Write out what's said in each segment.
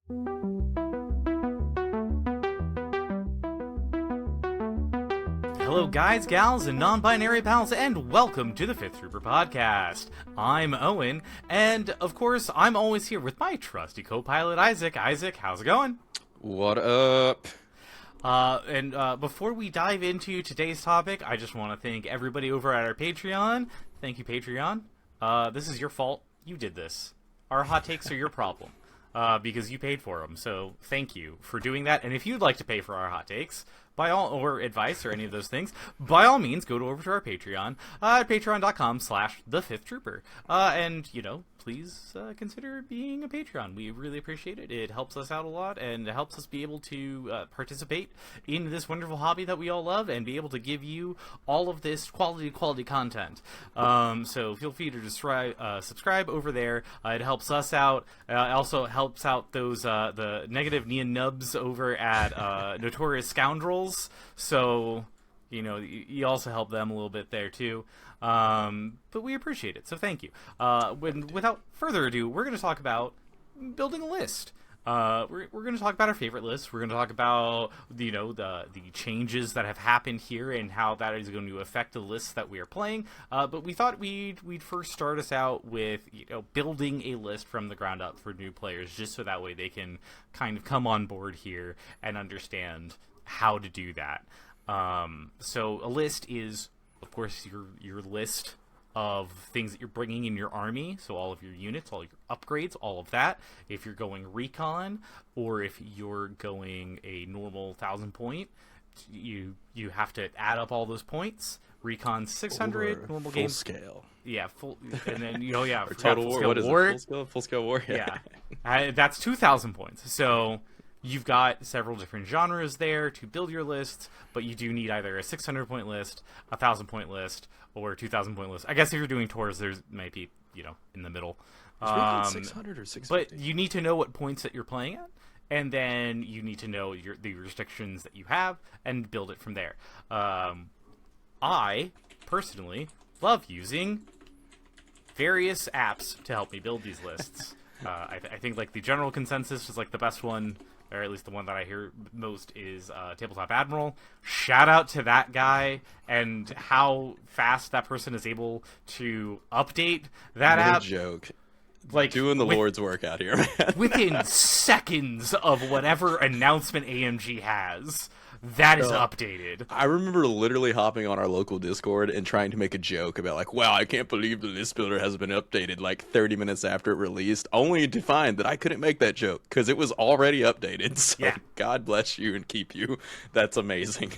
Hello guys, gals, and non-binary pals, and welcome to the Fifth Trooper Podcast. I'm Owen, and of course, I'm always here with my trusty co-pilot, Isaac. Isaac, how's it going? What up? Before we dive into today's topic, I just want to thank everybody over at our Patreon. Thank you, Patreon. This is your fault. You did this. Our hot takes are your problem, because you paid for them. So thank you for doing that. And if you'd like to pay for our hot takes, or advice or any of those things, by all means, go over to our Patreon at patreon.com/thefifthtrooper. And, please consider being a Patreon. We really appreciate it. It helps us out a lot, and it helps us be able to participate in this wonderful hobby that we all love, and be able to give you all of this quality content. So feel free to subscribe over there. It helps us out. It also helps out those the negative Neon Nubs over at Notorious Scoundrels. So you also help them a little bit there too. But we appreciate it, so thank you. Without further ado, we're going to talk about building a list. We're going to talk about our favorite lists. We're going to talk about the changes that have happened here and how that is going to affect the lists that we are playing. But we thought we'd first start us out with building a list from the ground up for new players, just so that way they can kind of come on board here and understand how to do that. So a list is, of course, your list of things that you're bringing in your army, so all of your units, all your upgrades, all of that. If you're going recon, or if you're going a normal 1,000 point, you have to add up all those points. Recon 600, Or normal full game scale. Yeah, full, and then Or total war. What is it? Full scale war. Yeah, that's 2,000 points. So you've got several different genres there to build your lists, but you do need either a 600 point list, a 1,000 point list, or a 2,000 point list. I guess if you're doing tours, there's might be in the middle. 600 or 650? But you need to know what points that you're playing at, and then you need to know the restrictions that you have and build it from there. I personally love using various apps to help me build these lists. I think like the general consensus is like the best one, or at least the one that I hear most, is Tabletop Admiral. Shout out to that guy and how fast that person is able to update that app. No joke. Like doing the Lord's work out here, man. Within seconds of whatever announcement AMG has, that is updated. I remember literally hopping on our local Discord and trying to make a joke about like, wow, I can't believe the list builder hasn't been updated like 30 minutes after it released, only to find that I couldn't make that joke because it was already updated. So yeah. God bless you and keep you. That's amazing.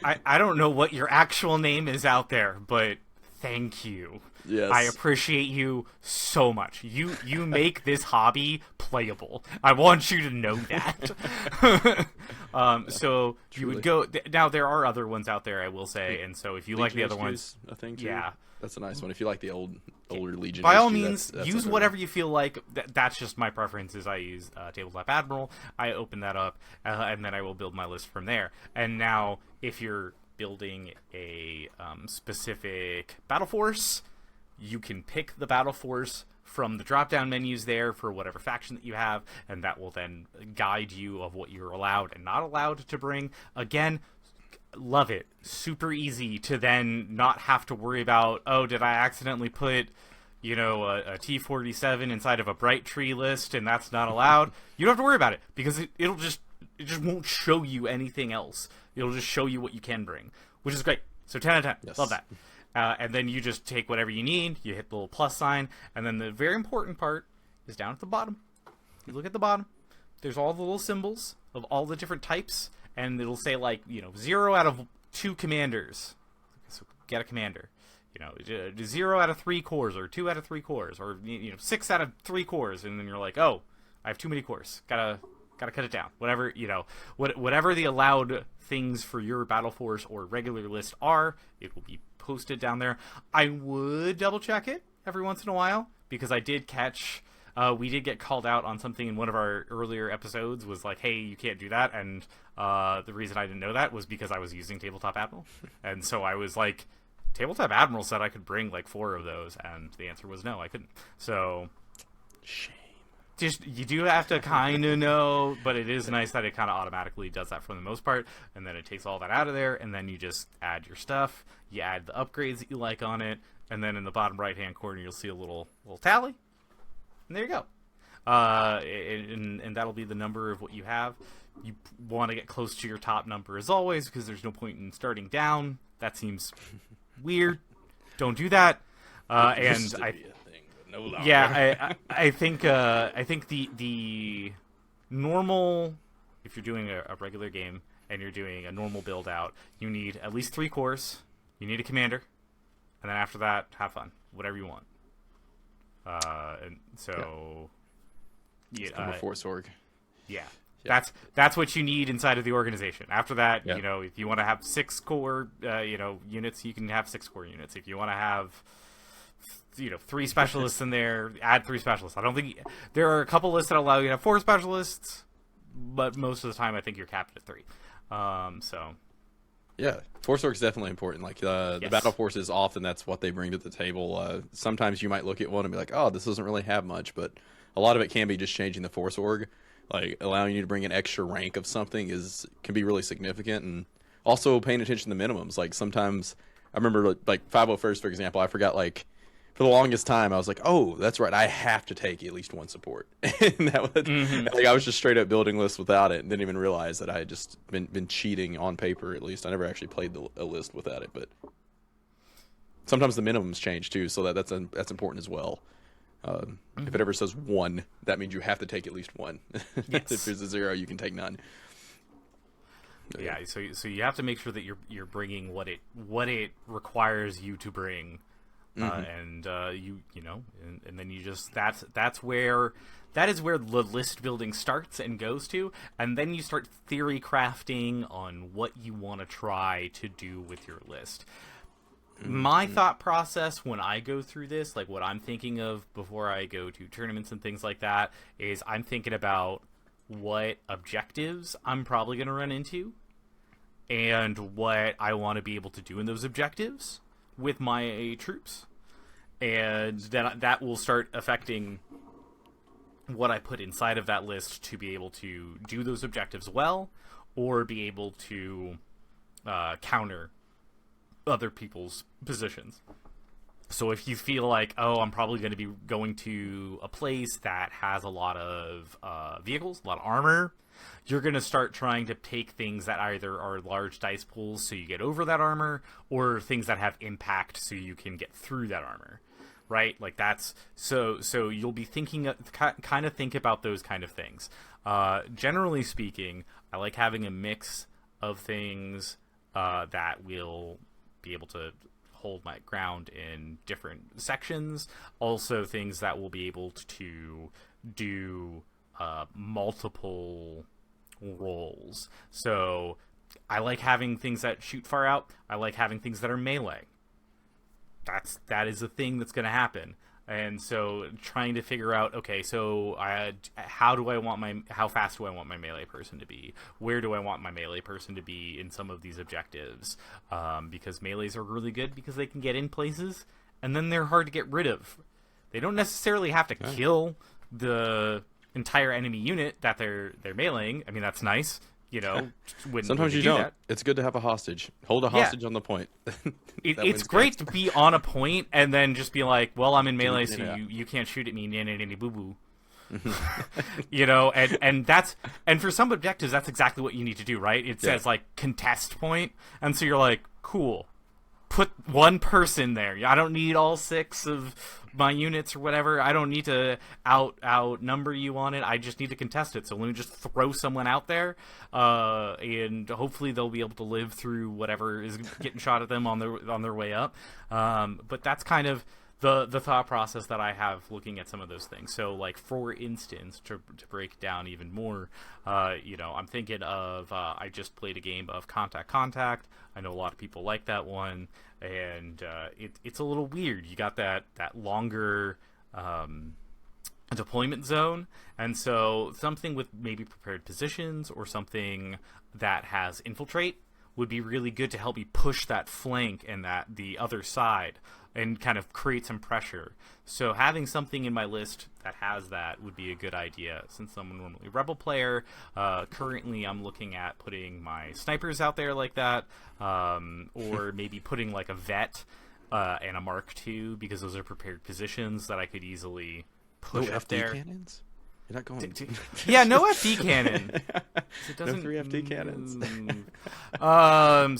I don't know what your actual name is out there, but thank you. Yes. I appreciate you so much. You make this hobby playable. I want you to know that. So truly. You would go now. There are other ones out there, I will say, and so if you like the other ones, I think too. Yeah, that's a nice one. If you like the older Legion, by all HQ, means, that's use whatever you feel like. That's just my preferences. I use Tabletop Admiral. I open that up, and then I will build my list from there. And now, if you're building a specific battle force, you can pick the battle force from the drop-down menus there for whatever faction that you have, and that will then guide you of what you're allowed and not allowed to bring. Again, love it. Super easy to then not have to worry about, oh, did I accidentally put a T-47 inside of a Bright Tree list and that's not allowed? You don't have to worry about it, because it just won't show you anything else. It'll just show you what you can bring, which is great. So 10 out of 10. Yes. Love that. And then you just take whatever you need, you hit the little plus sign, and then the very important part is down at the bottom. You look at the bottom, there's all the little symbols of all the different types, and it'll say 0 out of 2 commanders. So get a commander. 0 out of 3 cores, or 2 out of 3 cores, or 6 out of 3 cores, and then you're like, oh, I have too many cores. Gotta cut it down. Whatever whatever the allowed things for your battle force or regular list are, it will be posted down there. I would double check it every once in a while, because I did catch we did get called out on something in one of our earlier episodes, was like, hey, you can't do that, and the reason I didn't know that was because I was using Tabletop Admiral, and so I was like, Tabletop Admiral said I could bring 4 of those, and the answer was no, I couldn't. So shame. just you do have to kind of know, but it is nice that it kind of automatically does that for the most part, and then it takes all that out of there, and then you just add your stuff, you add the upgrades that you like on it, and then in the bottom right hand corner you'll see a little tally, and there you go. And that'll be the number of what you have. You want to get close to your top number as always, because there's no point in starting down. That seems weird. Don't do that. And I think the normal, if you're doing a regular game and you're doing a normal build out, you need at least 3 cores. You need a commander, and then after that, have fun, whatever you want. And so, Force org. Yeah. That's what you need inside of the organization. After that, if you want to have 6 core, units, you can have 6 core units. If you want to have, 3 specialists in there, add 3 specialists. I don't think there are a couple lists that allow you to have 4 specialists, but most of the time, I think you're capped at 3. Yeah, Force org is definitely important. Like the battle forces, often that's what they bring to the table. Sometimes you might look at one and be like, oh, this doesn't really have much, but a lot of it can be just changing the Force org. Like allowing you to bring an extra rank of something can be really significant, and also paying attention to minimums. Like sometimes I remember like 501st, for example, I forgot, like for the longest time I was like, oh, that's right, I have to take at least 1 support. And that was like I was just straight up building lists without it and didn't even realize that I had just been cheating on paper. At least I never actually played a list without it, but sometimes the minimums change too, so that's important as well. If it ever says 1, that means you have to take at least 1. Yes. If there's a 0, you can take none. Yeah, so you have to make sure that you're bringing what it requires you to bring, and then you just that is where the list building starts and goes to, and then you start theory crafting on what you want to try to do with your list. My thought process when I go through this, like what I'm thinking of before I go to tournaments and things like that, is I'm thinking about what objectives I'm probably going to run into and what I want to be able to do in those objectives with my troops. And then that will start affecting what I put inside of that list to be able to do those objectives well, or be able to counter other people's positions. So if you feel like, oh, I'm probably going to be going to a place that has a lot of vehicles, a lot of armor, you're going to start trying to take things that either are large dice pools so you get over that armor, or things that have impact so you can get through that armor, right? Like that's so you'll be thinking kind of think about those kind of things. Generally speaking, I like having a mix of things that will be able to hold my ground in different sections. Also things that will be able to do multiple roles. So I like having things that shoot far out. I like having things that are melee. That is a thing that's going to happen. And so trying to figure out, okay, so how fast do I want my melee person to be? Where do I want my melee person to be in some of these objectives? Because melees are really good because they can get in places, and then they're hard to get rid of. They don't necessarily have to kill the entire enemy unit that they're meleeing. I mean, that's nice. Sometimes you don't. It's good to have a hostage. Hold a hostage on the point. It's great to be on a point and then just be like, well, I'm in melee, so you can't shoot at me, boo boo. And for some objectives, that's exactly what you need to do, right? It says like contest point, and so you're like, cool. Put 1 person there. I don't need all 6 of my units or whatever. I don't need to outnumber you on it. I just need to contest it. So let me just throw someone out there, and hopefully they'll be able to live through whatever is getting shot at them on their way up. But that's kind of the thought process that I have looking at some of those things. So, like, for instance, to break down even more, I'm thinking of I just played a game of Contact. I know a lot of people like that one, and it's a little weird. You got that longer deployment zone, and so something with maybe prepared positions or something that has infiltrate would be really good to help me push that flank and that the other side and kind of create some pressure. So having something in my list that has that would be a good idea. Since I'm normally a rebel player, currently I'm looking at putting my snipers out there like that, or maybe putting like a vet and a Mark II, because those are prepared positions that I could easily push No up FD there. cannons? You're not going. Yeah, no FD cannon. It doesn't No 3 FD cannons.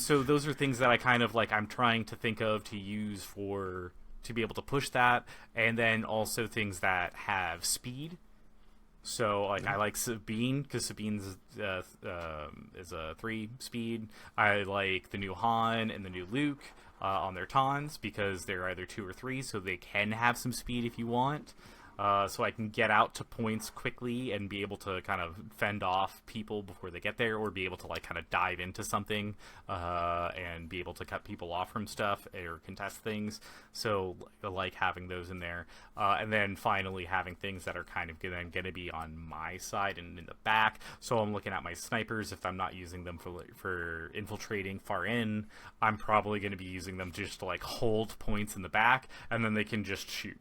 So those are things that I kind of like. I'm trying to think of to use to be able to push that, and then also things that have speed. So like I like Sabine because Sabine's is a 3 speed. I like the new Han and the new Luke on their tauns because they're either 2 or 3, so they can have some speed if you want. So I can get out to points quickly and be able to kind of fend off people before they get there, or be able to like kind of dive into something and be able to cut people off from stuff or contest things. So I like having those in there. And then finally having things that are kind of going to be on my side and in the back. So I'm looking at my snipers. If I'm not using them for infiltrating far in, I'm probably going to be using them just to like hold points in the back, and then they can just shoot.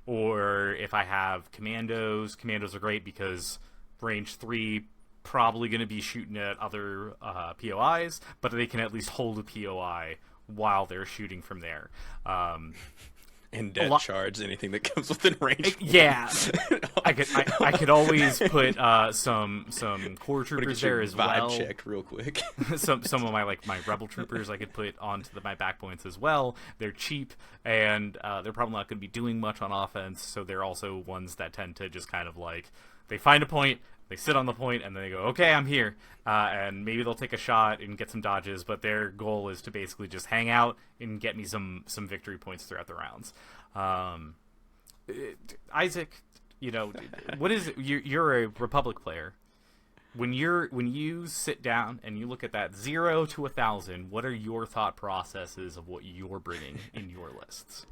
Or if I have commandos are great because range 3, probably going to be shooting at other POIs, but they can at least hold a POI while they're shooting from there. And dead charge anything that comes within range. Yeah, I could always put some core troopers there as well. Vibe checked real quick. some of my rebel troopers I could put onto my back points as well. They're cheap and they're probably not going to be doing much on offense, so they're also ones that tend to just kind of like they find a point, they sit on the point, and then they go, okay, I'm here, and maybe they'll take a shot and get some dodges, but their goal is to basically just hang out and get me some victory points throughout the rounds. Isaac, what is it? You're a Republic player. When you sit down and you look at that 0 to 1,000, what are your thought processes of what you're bringing in your lists?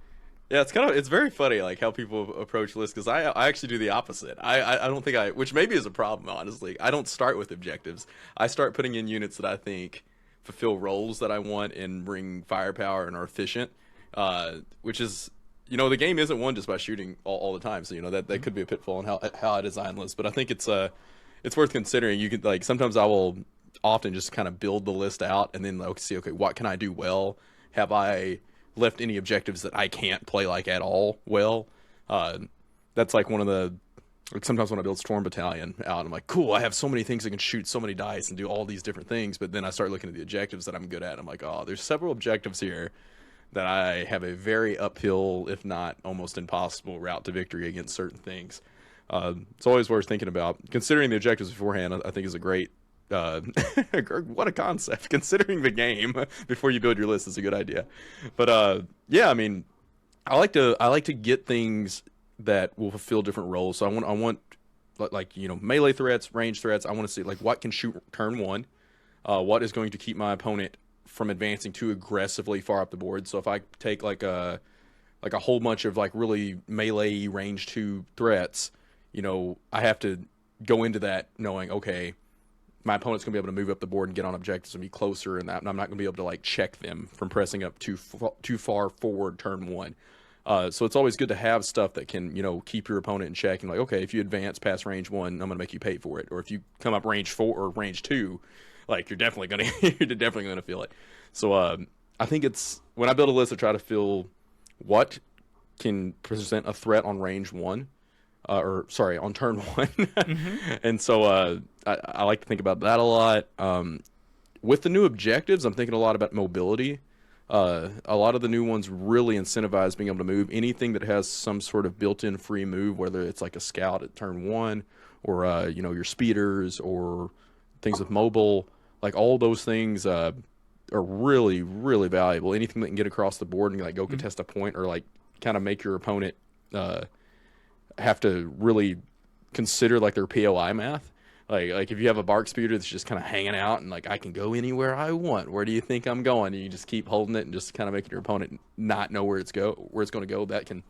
Yeah, it's very funny like how people approach lists, because I actually do the opposite. I don't think which maybe is a problem, honestly. I don't start with objectives. I start putting in units that I think fulfill roles that I want and bring firepower and are efficient, which is, the game isn't won just by shooting all the time. So that could be a pitfall in how I design lists. But I think it's worth considering. You could sometimes I will often just kind of build the list out and then see, okay, what can I do well? Have I left any objectives that I can't play at all well? That's like one of the sometimes when I build Storm Battalion out, I'm like, cool, I have so many things that can shoot so many dice and do all these different things, but then I start looking at the objectives that I'm good at. I'm like, oh, there's several objectives here that I have a very uphill, if not almost impossible route to victory against certain things. It's always worth thinking about. Considering the objectives beforehand, I think is a great what a concept. Considering the game before you build your list is a good idea. But yeah, I mean, I like to get things that will fulfill different roles. So I want melee threats, range threats. I want to see what can shoot turn 1, what is going to keep my opponent from advancing too aggressively far up the board. So if I take a whole bunch of really melee range 2 threats, I have to go into that knowing, okay, my opponent's going to be able to move up the board and get on objectives and be closer, and I'm not going to be able to check them from pressing up too far forward turn 1. So it's always good to have stuff that can, keep your opponent in check and okay, if you advance past range 1, I'm going to make you pay for it. Or if you come up range 4 or range 2, you're definitely going to feel it. So I think it's when I build a list, I try to feel what can present a threat on range 1. On turn 1. Mm-hmm. And so I like to think about that a lot. With the new objectives, I'm thinking a lot about mobility. A lot of the new ones really incentivize being able to move. Anything that has some sort of built-in free move, whether it's a scout at turn 1 or, your speeders or things with mobile, all those things are really, really valuable. Anything that can get across the board and go contest a point or kind of make your opponent have to really consider their POI math. Like if you have a bark speeder that's just kind of hanging out and I can go anywhere I want. Where do you think I'm going? And you just keep holding it and just kind of making your opponent not know where it's going to go. That can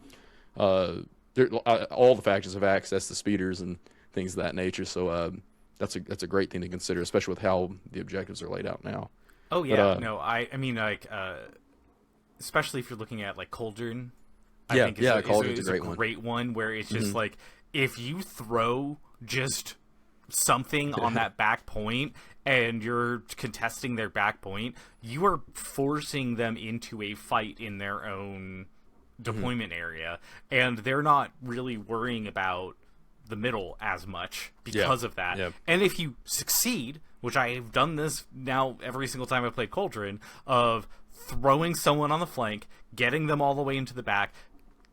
all the factions have access to speeders and things of that nature. So that's a great thing to consider, especially with how the objectives are laid out now. Oh But yeah, no, I mean like especially if you're looking at like Cauldron, I yeah, think yeah, is Cauldron's is a a great one. great one where it's just like if you throw just something on that back point and you're contesting their back point, you are forcing them into a fight in their own deployment area, and they're not really worrying about the middle as much because of that. Yeah. And if you succeed, which I have done this now every single time I played Cauldron, of throwing someone on the flank, getting them all the way into the back,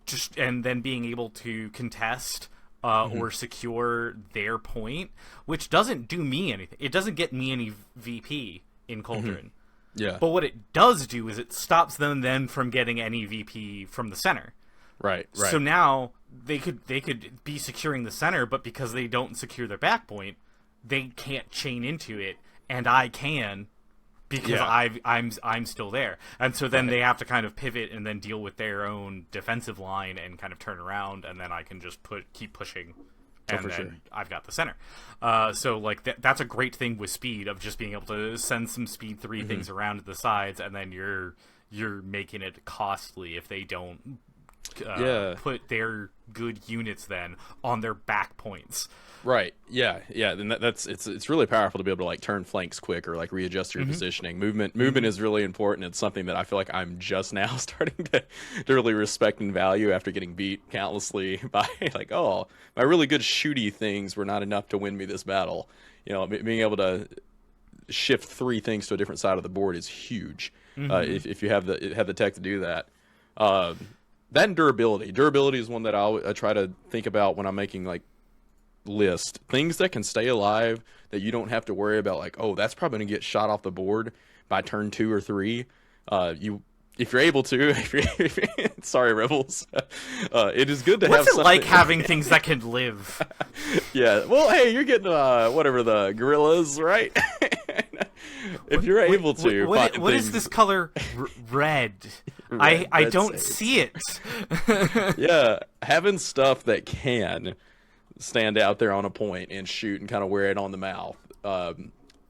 just and then being able to contest or secure their point, which doesn't do me anything. It doesn't get me any VP in Cauldron. Yeah. But what it does do is it stops them then from getting any VP from the center. Right. So now they could be securing the center, but because they don't secure their back point, they can't chain into it, and I can because I'm still there. And so then they have to kind of pivot and then deal with their own defensive line and kind of turn around, and then I can just keep pushing. And then I've got the center. So like that's a great thing with speed, of just being able to send some speed 3 things around to the sides, and then you're making it costly if they don't put their good units then on their back points. Right. Yeah. Yeah. Then it's really powerful to be able to like turn flanks quick or like readjust your positioning. Movement is really important. It's something that I feel like I'm just now starting to really respect and value after getting beat countlessly by like, oh, my really good shooty things were not enough to win me this battle. You know, being able to shift 3 things to a different side of the board is huge. If you have the tech to do that. That and durability. Durability is one that I try to think about when I'm making like list things that can stay alive, that you don't have to worry about like, oh, that's probably gonna get shot off the board by turn 2 or 3. If you're able to, sorry rebels, it is good to have something. What's it like having things that can live? Yeah, well, hey, you're getting whatever the gorillas, right? If you're able to, what is this color? Red. I don't see it. Yeah, having stuff that can stand out there on a point and shoot and kind of wear it on the mouth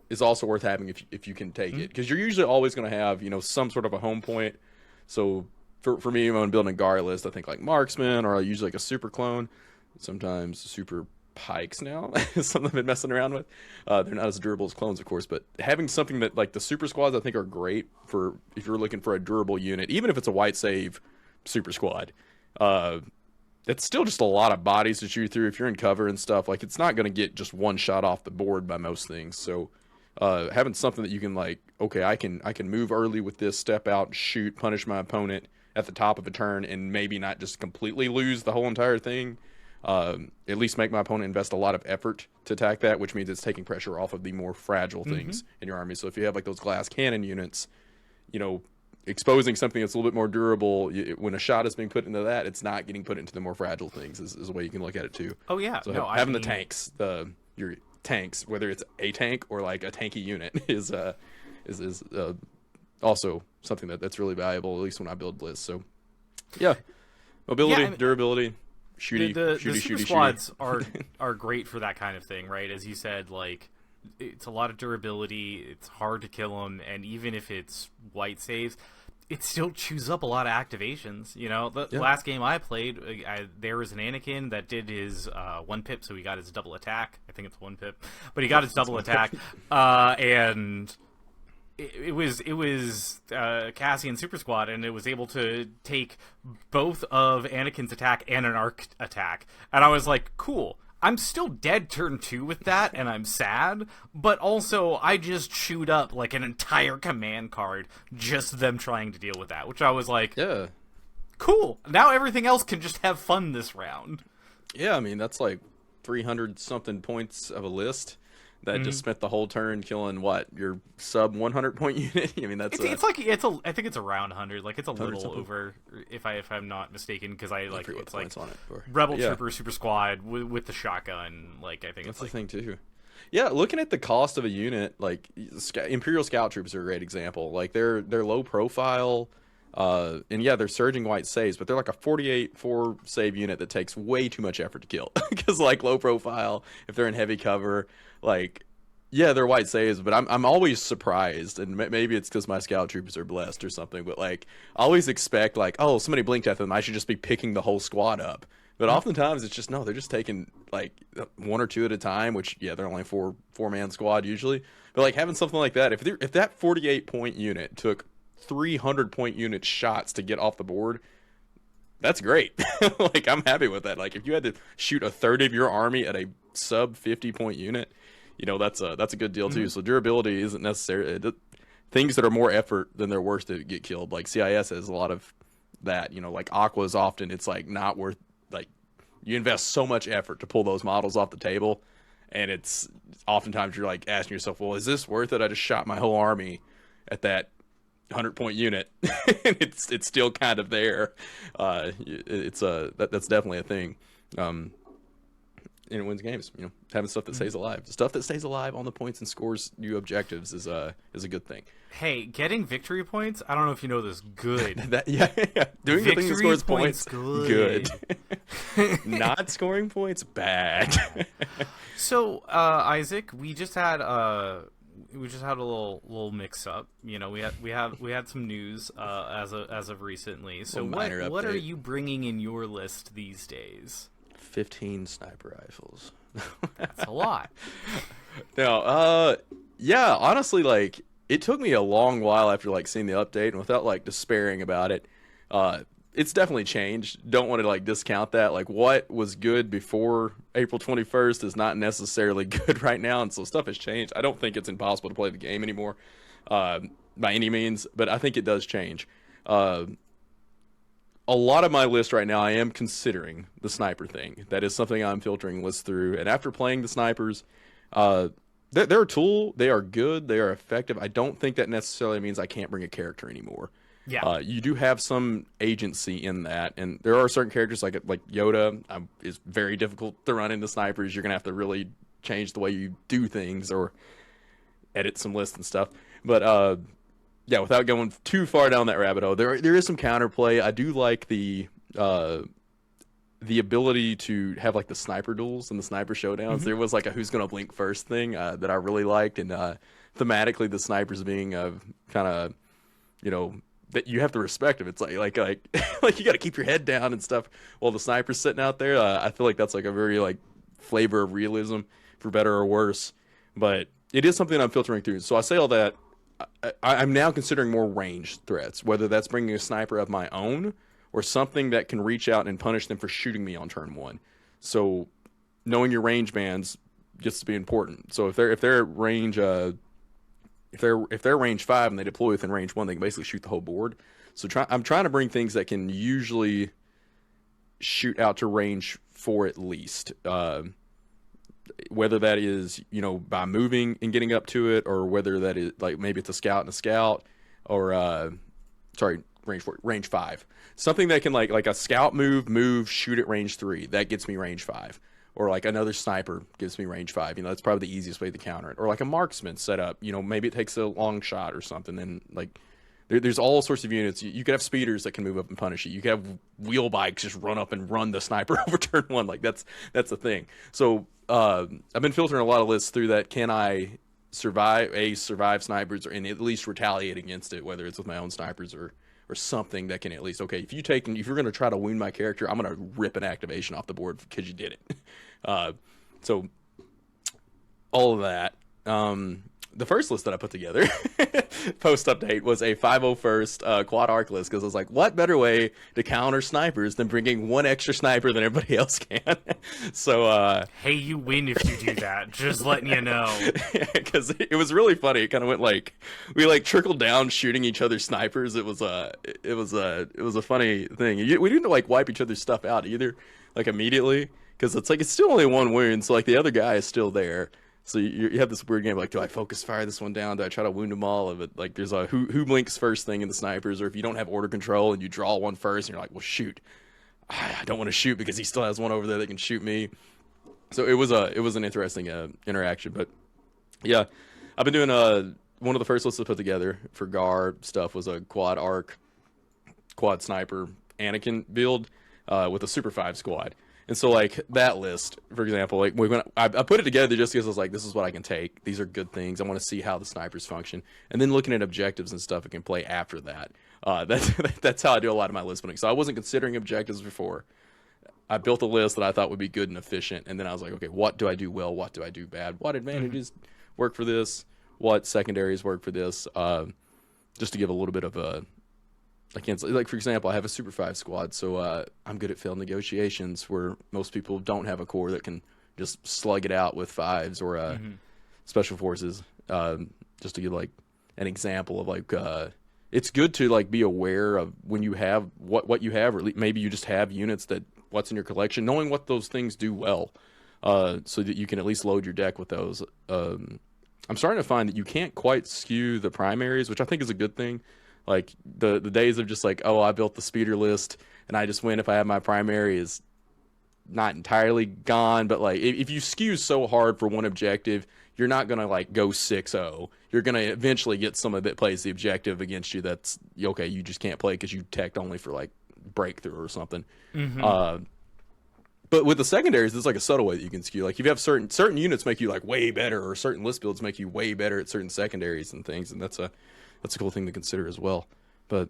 is also worth having if you can take it, because you're usually always going to have some sort of a home point. So for me, when I'm building a guard list, I think like marksman, or I use like a super clone, sometimes super pikes now. Something I've been messing around with. They're not as durable as clones, of course, but having something that like the super squads I think are great for if you're looking for a durable unit, even if it's a white save super squad. It's still just a lot of bodies to shoot through if you're in cover and stuff. Like, it's not going to get just one shot off the board by most things. So having something that you can like, okay, I can move early with this, step out, shoot, punish my opponent at the top of a turn, and maybe not just completely lose the whole entire thing. At least make my opponent invest a lot of effort to attack that, which means it's taking pressure off of the more fragile things in your army. So if you have like those glass cannon units, exposing something that's a little bit more durable, when a shot is being put into that, it's not getting put into the more fragile things, is a way you can look at it too. Oh yeah. So having the tanks, your tanks, whether it's a tank or like a tanky unit, is also something that's really valuable, at least when I build lists. So yeah, mobility, durability, the super squads are great for that kind of thing, right? As you said, like, it's a lot of durability, it's hard to kill them, and even if it's white saves, it still chews up a lot of activations. The last game I played, there was an Anakin that did his 1 pip, so he got his double attack. I think it's 1 pip, but he got his double attack, and it was Cassian Super Squad, and it was able to take both of Anakin's attack and an arc attack, and I was like, cool. I'm still dead turn 2 with that, and I'm sad, but also I just chewed up like an entire command card, just them trying to deal with that, which I was like, yeah, cool. Now everything else can just have fun this round. Yeah, I mean, that's like 300 something points of a list that just spent the whole turn killing your sub 100 point unit. I mean, that's I think it's around 100. Like, it's a little something over, if I'm not mistaken, because it's like on it Rebel Trooper Super Squad with the shotgun. Like, I think that's it's the thing too. Yeah, looking at the cost of a unit, like Imperial Scout Troops are a great example. Like, they're low profile, and yeah, they're surging white saves, but they're like a 48 4 save unit that takes way too much effort to kill. Because like low profile, if they're in heavy cover, like Yeah, they're white saves, but I'm always surprised, and maybe it's because my scout troopers are blessed or something. But like, I always expect like, oh, somebody blinked at them, I should just be picking the whole squad up. But oftentimes it's just no, they're just taking like one or two at a time. Which yeah, they're only four-man squad usually. But like having something like that, if that 48-point unit took 300-point unit shots to get off the board, that's great. Like I'm happy with that. Like if you had to shoot a third of your army at a sub 50-point unit, you know that's a good deal too. So durability isn't necessarily things that are more effort than they're worth to get killed. Like CIS has a lot of that. You know, like Aqua's often it's like not worth, like you invest so much effort to pull those models off the table, and it's oftentimes you're like asking yourself, well, is this worth it? I just shot my whole army at that 100-point unit, and it's still kind of there. That's definitely a thing. And it wins games. You know, having stuff that stays alive, stuff that stays alive on the points and scores you objectives is a good thing. Hey, getting victory points, I don't know if you know this, good. Yeah. Doing the thing that scores points, good. Not scoring points, bad. So, Isaac, we just had a little mix up. You know, we had some news as of recently. So what are you bringing in your list these days? 15 sniper rifles. That's a lot. No, yeah, honestly, like it took me a long while after like seeing the update, and without like despairing about it, it's definitely changed. Don't want to like discount that. Like what was good before April 21st is not necessarily good right now, and so stuff has changed. I don't think it's impossible to play the game anymore, by any means, but I think it does change. A lot of my list right now, I am considering the sniper thing. That is something I'm filtering lists through. And after playing the snipers, they're a tool. They are good. They are effective. I don't think that necessarily means I can't bring a character anymore. Yeah. You do have some agency in that. And there are certain characters like Yoda is very difficult to run into snipers. You're going to have to really change the way you do things or edit some lists and stuff. But yeah, without going too far down that rabbit hole, there is some counterplay. I do like the ability to have like the sniper duels and the sniper showdowns. There was like a who's gonna blink first thing that I really liked, and thematically the snipers being kind of, you know, that you have to respect them. It's like like you got to keep your head down and stuff while the sniper's sitting out there. I feel like that's like a very like flavor of realism, for better or worse. But it is something I'm filtering through. So I say all that. I'm now considering more ranged threats, whether that's bringing a sniper of my own or something that can reach out and punish them for shooting me on turn one. So knowing your range bands gets to be important. So if they're at range if they're range 5 and they deploy within range 1, they can basically shoot the whole board. So I'm trying to bring things that can usually shoot out to range 4 at least. Whether that is, you know, by moving and getting up to it, or whether that is like maybe it's a scout and a scout, or range 5. Something that can like a scout move, shoot at range 3. That gets me range 5. Or like another sniper gives me range 5. You know, that's probably the easiest way to counter it. Or like a marksman setup. You know, maybe it takes a long shot or something. And like there's all sorts of units. You could have speeders that can move up and punish you. You could have wheel bikes just run up and run the sniper over turn 1. Like that's the thing. So I've been filtering a lot of lists through that. Can I survive snipers, or and at least retaliate against it, whether it's with my own snipers or something that can at least, okay, if you're going to try to wound my character, I'm going to rip an activation off the board because you did it. So all of that. The first list that I put together post update was a 501st quad arc list, because I was like, what better way to counter snipers than bringing one extra sniper than everybody else can? So hey, you win if you do that. Just letting you know. Because it was really funny. It kind of went like we like trickled down shooting each other's snipers. It was a funny thing. We didn't like wipe each other's stuff out either, like immediately, because it's like it's still only one wound, so like the other guy is still there. So you have this weird game like, do I focus fire this one down? Do I try to wound them all? Of it, like there's a who blinks first thing in the snipers, or if you don't have order control and you draw one first, and you're like, well shoot, I don't want to shoot because he still has one over there that can shoot me. So it was an interesting interaction. But yeah, I've been doing one of the first lists I put together for GAR stuff was a quad arc, quad sniper Anakin build with a Super 5 squad. And so like that list, for example, like when I put it together just because I was like, this is what I can take. These are good things. I want to see how the snipers function, and then looking at objectives and stuff, I can play after that. That's how I do a lot of my list building. So I wasn't considering objectives before. I built a list that I thought would be good and efficient, and then I was like, okay, what do I do well? What do I do bad? What advantages work for this? What secondaries work for this? Just to give a little bit of a, I can't say, like for example, I have a Super 5 squad, so I'm good at failed negotiations, where most people don't have a core that can just slug it out with fives or special forces. Just to give like an example of like, it's good to like be aware of when you have what you have, or maybe you just have units that what's in your collection, knowing what those things do well, so that you can at least load your deck with those. I'm starting to find that you can't quite skew the primaries, which I think is a good thing. Like the days of just like, oh, I built the speeder list and I just win if I have my primary is not entirely gone. But like if you skew so hard for one objective, you're not gonna like go 6-0. You're gonna eventually get someone that plays the objective against you that's okay. You just can't play because you teched only for like breakthrough or something. But with the secondaries, there's like a subtle way that you can skew. Like if you have certain units make you like way better, or certain list builds make you way better at certain secondaries and things, and that's a cool thing to consider as well. But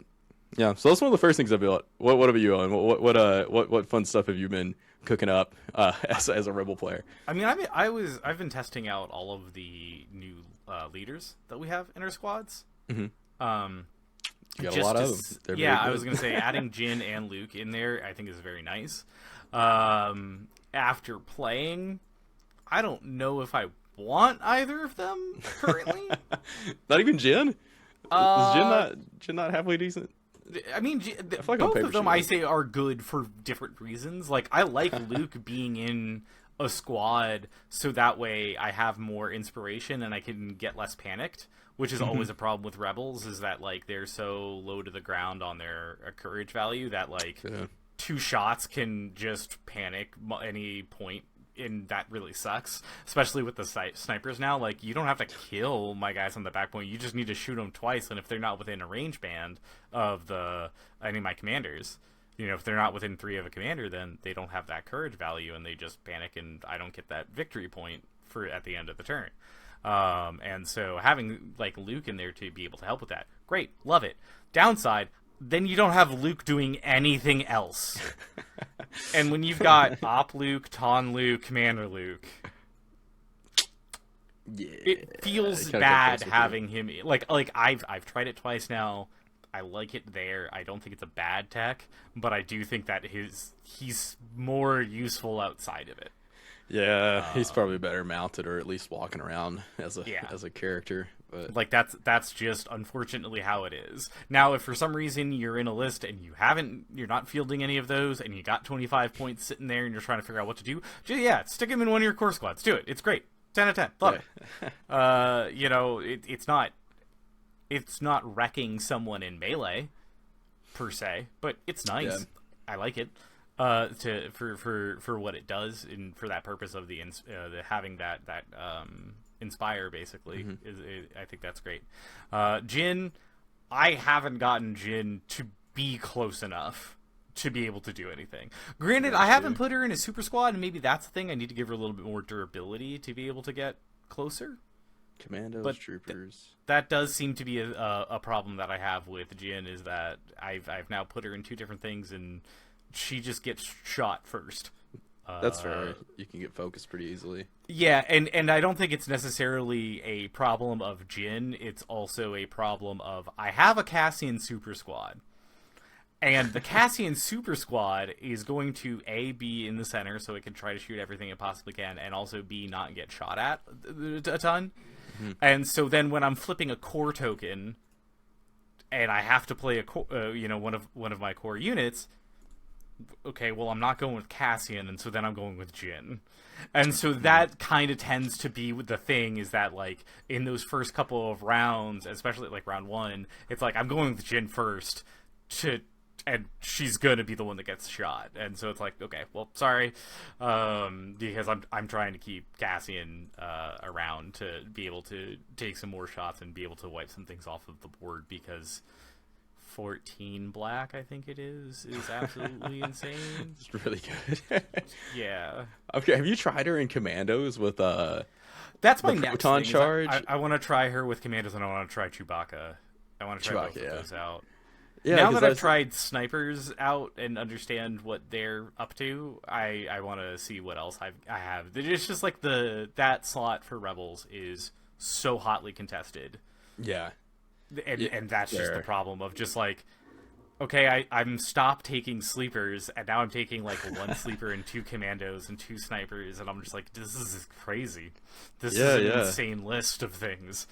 yeah, so that's one of the first things I built. What about you, Owen? What fun stuff have you been cooking up as a Rebel player? I mean, I've been testing out all of the new leaders that we have in our squads. You got a lot of them. They're yeah, very I was good. gonna say adding Jin and Luke in there, I think is very nice. After playing, I don't know if I want either of them currently. Not even Jin? Is Jin not halfway decent? I mean, feel like on both paper of them she I is. say are good for different reasons. Like, I like Luke being in a squad so that way I have more inspiration and I can get less panicked, which is always a problem with Rebels, is that, like, they're so low to the ground on their courage value that, like, Yeah. 2 shots can just panic any point, and that really sucks, especially with the snipers now. Like, you don't have to kill my guys on the back point, you just need to shoot them twice, and if they're not within a range band of any of my commanders, you know, if they're not within 3 of a commander, then they don't have that courage value, and they just panic, and I don't get that victory point for at the end of the turn. And so having, like, Luke in there to be able to help with that, great, love it. Downside, then you don't have Luke doing anything else. And when you've got Op Luke, Ton Luke, Commander Luke, Yeah, it feels kinda bad conflicts with having him. Like I've tried it twice now. I like it there. I don't think it's a bad tech, but I do think that he's more useful outside of it. Yeah, he's probably better mounted, or at least walking around as Yeah. a character. But Like that's just unfortunately how it is. Now, if for some reason you're in a list and you're not fielding any of those, and you got 25 points sitting there, and you're trying to figure out what to do, yeah, stick him in one of your core squads. Do it. It's great. 10 out of 10. Love it. You know, it's not wrecking someone in melee per se, but it's nice. Yeah. I like it. For what it does, and for that purpose of the having that inspire basically I think that's great. Jin, I haven't gotten Jin to be close enough to be able to do anything. Granted, I haven't put her in a super squad, and maybe that's the thing. I need to give her a little bit more durability to be able to get closer. Commandos, But troopers. That does seem to be a problem that I have with Jin, is that I've now put her in 2 different things, and she just gets shot first. That's fair. You can get focused pretty easily. Yeah, and I don't think it's necessarily a problem of Jin. It's also a problem of, I have a Cassian Super Squad, and the Cassian Super Squad is going to A, be in the center so it can try to shoot everything it possibly can, and also B, not get shot at a ton. And so then when I'm flipping a core token, and I have to play one of my core units, okay, well, I'm not going with Cassian, and so then I'm going with Jin. And so that kind of tends to be the thing, is that, like, in those first couple of rounds, especially, like, round 1, it's like, I'm going with Jin first, and she's going to be the one that gets shot. And so it's like, okay, well, sorry, because I'm trying to keep Cassian around to be able to take some more shots and be able to wipe some things off of the board, because 14 black, I think it is absolutely insane. It's really good. Yeah. Okay, have you tried her in Commandos with That's the my next proton thing. charge? I want to try her with Commandos, and I want to try Chewbacca. I want to try both of yeah. those out. Yeah, Now 'cause that I've tried snipers out and understand what they're up to, I want to see what else I have. It's just like that slot for Rebels is so hotly contested. Yeah. And that's just the problem of just like, okay, I'm stopped taking sleepers, and now I'm taking like one sleeper and 2 commandos and 2 snipers, and I'm just like, this is crazy. This is an insane list of things.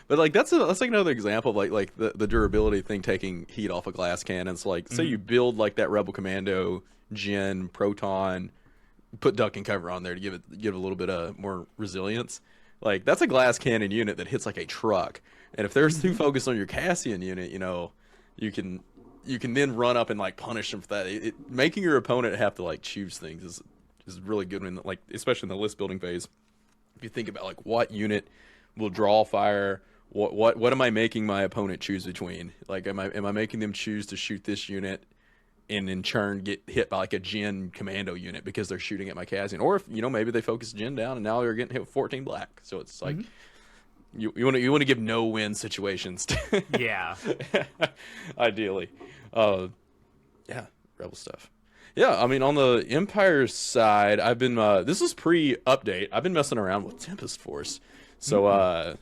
But like that's like another example of like the durability thing taking heat off of glass cannons. Like say you build like that Rebel Commando, Jin, Proton, put duck and cover on there to give a little bit of more resilience. Like that's a glass cannon unit that hits like a truck. And if there's too focused on your Cassian unit, you know, you can then run up and like punish them for that. Making your opponent have to like choose things is really good when like especially in the list building phase. If you think about like what unit will draw fire. What am I making my opponent choose between? Like, am I making them choose to shoot this unit, and in turn get hit by like a Jin commando unit because they're shooting at my Cassian, or if maybe they focus Jin down and now they're getting hit with 14 black. So it's like you want to give no win situations. Yeah, ideally, yeah, Rebel stuff. Yeah, I mean on the Empire side, I've been this is pre-update. I've been messing around with Tempest Force, so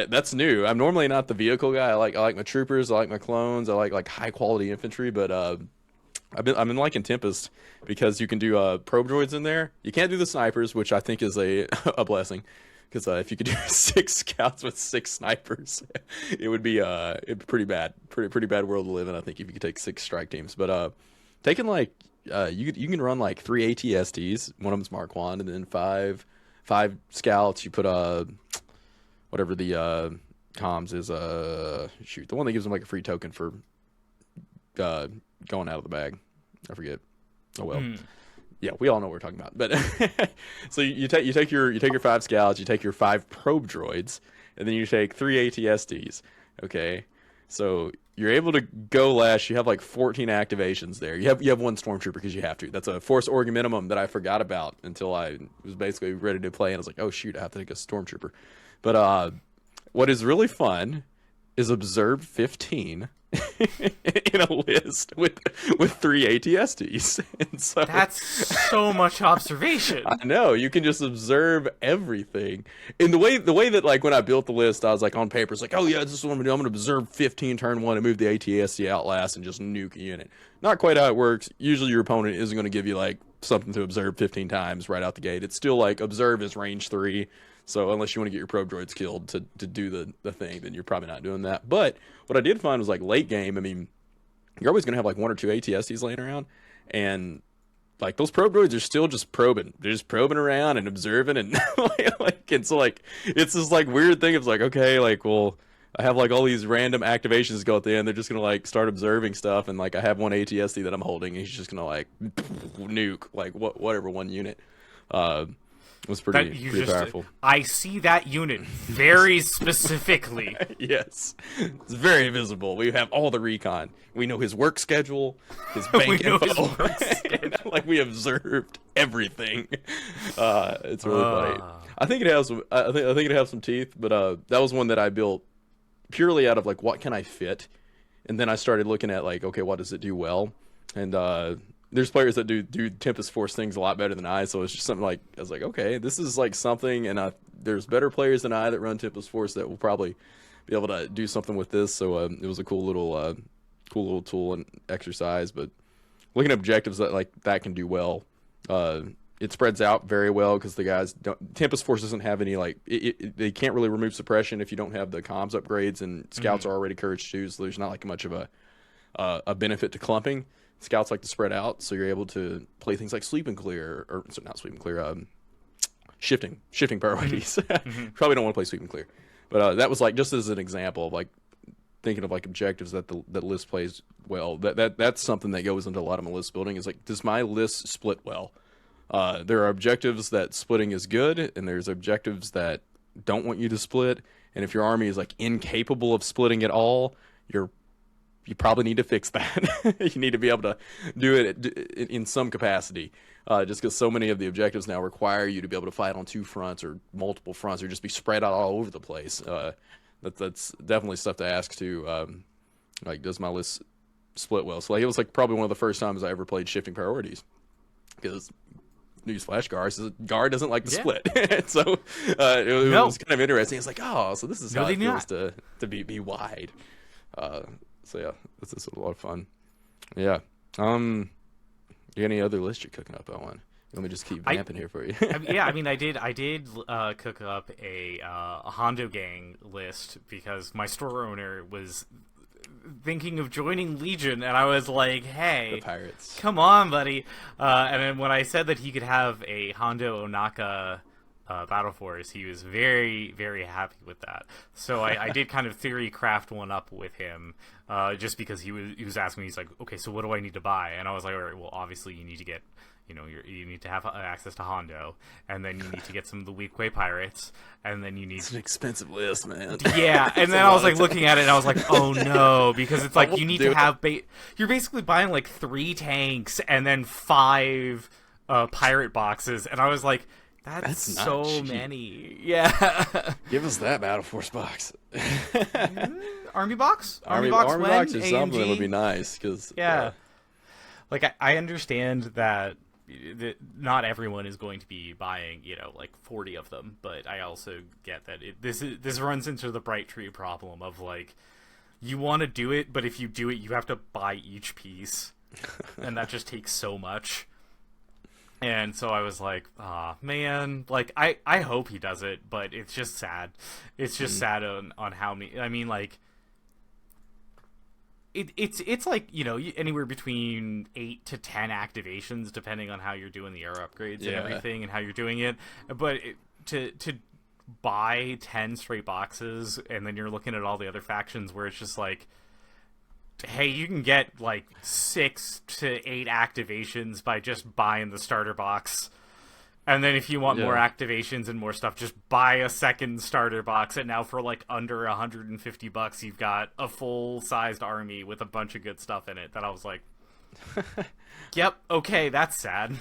that's new. I'm normally not the vehicle guy. I like my troopers. I like my clones. I like high quality infantry. But I've been liking Tempest because you can do probe droids in there. You can't do the snipers, which I think is a blessing. Because if you could do 6 scouts with 6 snipers, it would be pretty bad. Pretty bad world to live in. I think if you could take 6 strike teams. But taking like you can run like 3 ATSTs. One of them's Mark 1, and then 5 scouts. You put whatever the comms is, the one that gives them like a free token for going out of the bag. I forget. Oh well. Yeah, we all know what we're talking about. But so you take your 5 scouts, you take your 5 probe droids, and then you take 3 ATSTs. Okay, so you're able to go last. You have like 14 activations there. You have 1 stormtrooper because you have to. That's a Force Org minimum that I forgot about until I was basically ready to play, and I was like, oh shoot, I have to take a stormtrooper. But what is really fun is observe 15 in a list with 3 ATSTs. And so that's so much observation. I know, you can just observe everything. In the way that like when I built the list, I was like on paper, it's like, oh yeah, this is what I'm gonna do. I'm gonna observe 15 turn 1 and move the ATST out last and just nuke a unit. Not quite how it works. Usually your opponent isn't gonna give you like something to observe 15 times right out the gate. It's still like observe is range 3. So unless you want to get your probe droids killed to do the thing, then you're probably not doing that. But what I did find was like late game, I mean, you're always going to have like 1 or 2 ATSTs laying around. And like those probe droids are still just probing. They're just probing around and observing. And and so like, it's this like weird thing. It's like, okay, like, well, I have like all these random activations go at the end. They're just going to like start observing stuff. And like I have 1 ATST that I'm holding. And he's just going to like nuke like whatever 1 unit. It was pretty powerful. I see that unit very specifically. Yes. It's very visible. We have all the recon. We know his work schedule, his bank info. Like we observed everything. It's really funny. I think it has some teeth, but that was one that I built purely out of like what can I fit? And then I started looking at like, okay, what does it do well? And there's players that do Tempest Force things a lot better than I, so it's just something like I was like, okay, this is like something, and there's better players than I that run Tempest Force that will probably be able to do something with this. So it was a cool little tool and exercise. But looking at objectives that can do well, it spreads out very well because the guys don't. Tempest Force doesn't have any like they can't really remove suppression if you don't have the comms upgrades, and scouts are already courage 2, so there's not like much of a benefit to clumping. Scouts like to spread out, so you're able to play things like sweep and clear, or not sweep and clear, shifting priorities. Probably don't want to play sweep and clear, but that was like just as an example of like thinking of like objectives that the list plays well. That's something that goes into a lot of my list building. Is like, does my list split well? There are objectives that splitting is good, and there's objectives that don't want you to split. And if your army is like incapable of splitting at all, you're you probably need to fix that. You need to be able to do it in some capacity. Just because so many of the objectives now require you to be able to fight on two fronts or multiple fronts, or just be spread out all over the place. That's definitely stuff to ask too. Like, does my list split well? So like, it was like probably one of the first times I ever played shifting priorities, because newsflash, Gar doesn't like to split. So it was kind of interesting. It's like, oh, so this is how it feels to be wide. So yeah, this is a lot of fun. Yeah. You got any other lists you're cooking up, Owen? Let me just keep vamping here for you. I mean, I did cook up a Hando Gang list because my store owner was thinking of joining Legion, and I was like, hey, the pirates, come on, buddy. And then when I said that he could have a Hondo Onaka Battle Force, he was very, very happy with that. So I did kind of theory craft one up with him, just because he was asking me, he's like, okay, so what do I need to buy? And I was like, all right, well, obviously you need to get, you need to have access to Hondo, and then you need to get some of the Weequay pirates, and then you need... It's an expensive list, man. Yeah, and then I was like looking at it, and I was like, oh no, because it's like you need to have... You're basically buying like 3 tanks, and then 5 pirate boxes, and I was like, that's so cheap. Many. Yeah. Give us that Battle Force box. Army box? Army box or something that would be nice, because... Yeah. Like, I understand that not everyone is going to be buying, like 40 of them, but I also get that this runs into the Bright Tree problem of, like, you want to do it, but if you do it, you have to buy each piece, and that just takes so much. And so I was like, man, like, I hope he does it, but it's just sad. It's just sad on how many, I mean, like, it's like, anywhere between 8 to 10 activations, depending on how you're doing the air upgrades and everything and how you're doing it. But to buy 10 straight boxes, and then you're looking at all the other factions where it's just like, hey, you can get like 6 to 8 activations by just buying the starter box. And then if you want more activations and more stuff, just buy a second starter box. And now for like under $150, you've got a full-sized army with a bunch of good stuff in it. That I was like, yep, okay, that's sad.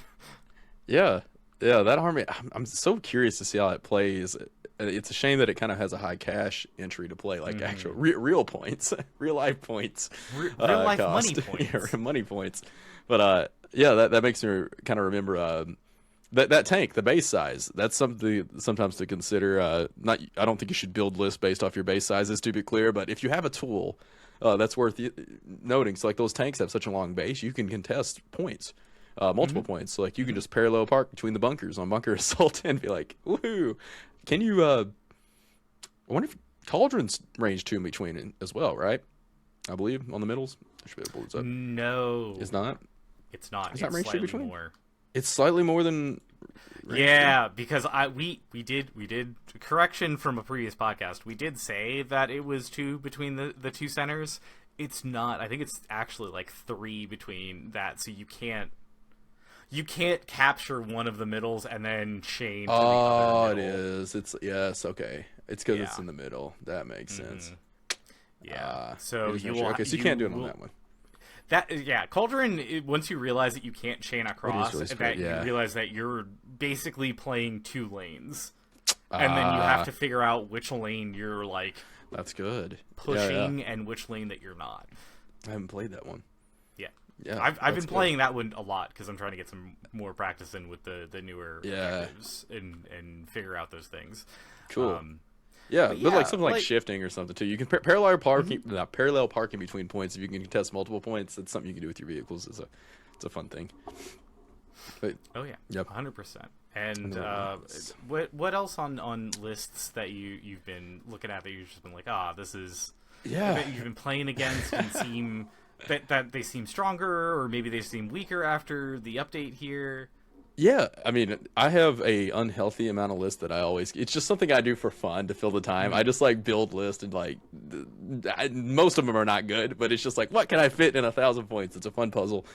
Yeah, that army, I'm so curious to see how it plays. It's a shame that it kind of has a high cash entry to play, like actual real points, real life points, real life money points. Yeah, money points. But that makes me kind of remember that tank, the base size. That's something sometimes to consider. I don't think you should build lists based off your base sizes, to be clear. But if you have a tool, that's worth noting. So like those tanks have such a long base, you can contest points. Multiple points. So like you can just parallel park between the bunkers on bunker assault and be like, woohoo. Can you I wonder if Cauldron's range 2 in between as well, right? I believe on the middles. I should be able to pull this up. No. It's not? It's not. It's not range 2 between? More. It's slightly more than range 2? Because we did correction from a previous podcast. We did say that it was 2 between the two centers. It's not. I think it's actually like 3 between that, so you can't capture one of the middles and then chain to the other middle. It is. It's okay. It's because it's in the middle. That makes sense. Yeah. So you will. Okay, so you can't do it on that one. Cauldron. Once you realize that you can't chain across, really that you realize that you're basically playing 2 lanes, and then you have to figure out which lane you're like. That's good. Pushing and which lane that you're not. I haven't played that one. Yeah, I've been playing that one a lot because I'm trying to get some more practice in with the newer objectives and figure out those things. Cool. But like something like shifting or something too. You can parallel parking between points. If you can contest multiple points, that's something you can do with your vehicles. It's a fun thing. But, 100%. And what else on lists that you've been looking at that you've just been like, this is that you've been playing against and seem. That they seem stronger, or maybe they seem weaker after the update here. Yeah, I mean, I have a unhealthy amount of lists that it's just something I do for fun to fill the time. I just like build lists and like, most of them are not good, but it's just like, what can I fit in 1,000 points? It's a fun puzzle.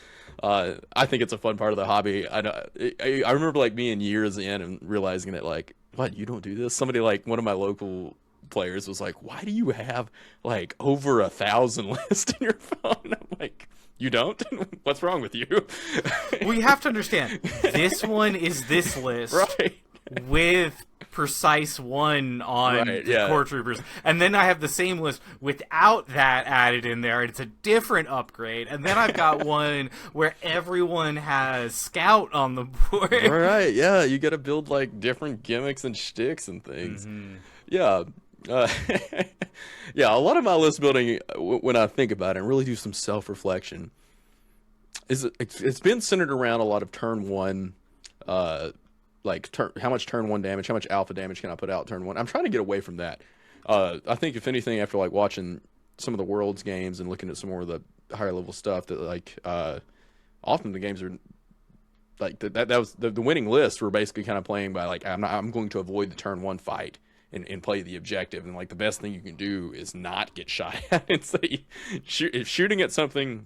I think it's a fun part of the hobby. I remember like being years in and realizing that like, what, you don't do this? Somebody like one of my local players was like, why do you have like over 1,000 lists in your phone? I'm like, you don't? What's wrong with you? Well, you have to understand, this one is this list Right. with precise one on Right, the yeah. core troopers, and then I have the same list without that added in there, and it's a different upgrade, and then I've got one where everyone has scout on the board. Right, yeah, you got to build like different gimmicks and shticks and things. Yeah. Uh, yeah, a lot of my list building, when I think about it and really do some self-reflection, it's been centered around a lot of turn one, like how much turn one damage, how much alpha damage can I put out turn one. I'm trying to get away from that. I think if anything, after like watching some of the Worlds games and looking at some more of the higher level stuff, that like often the games are like that was the winning lists were basically kind of playing by like I'm going to avoid the turn one fight and play the objective, and like the best thing you can do is not get shot at and say shooting at something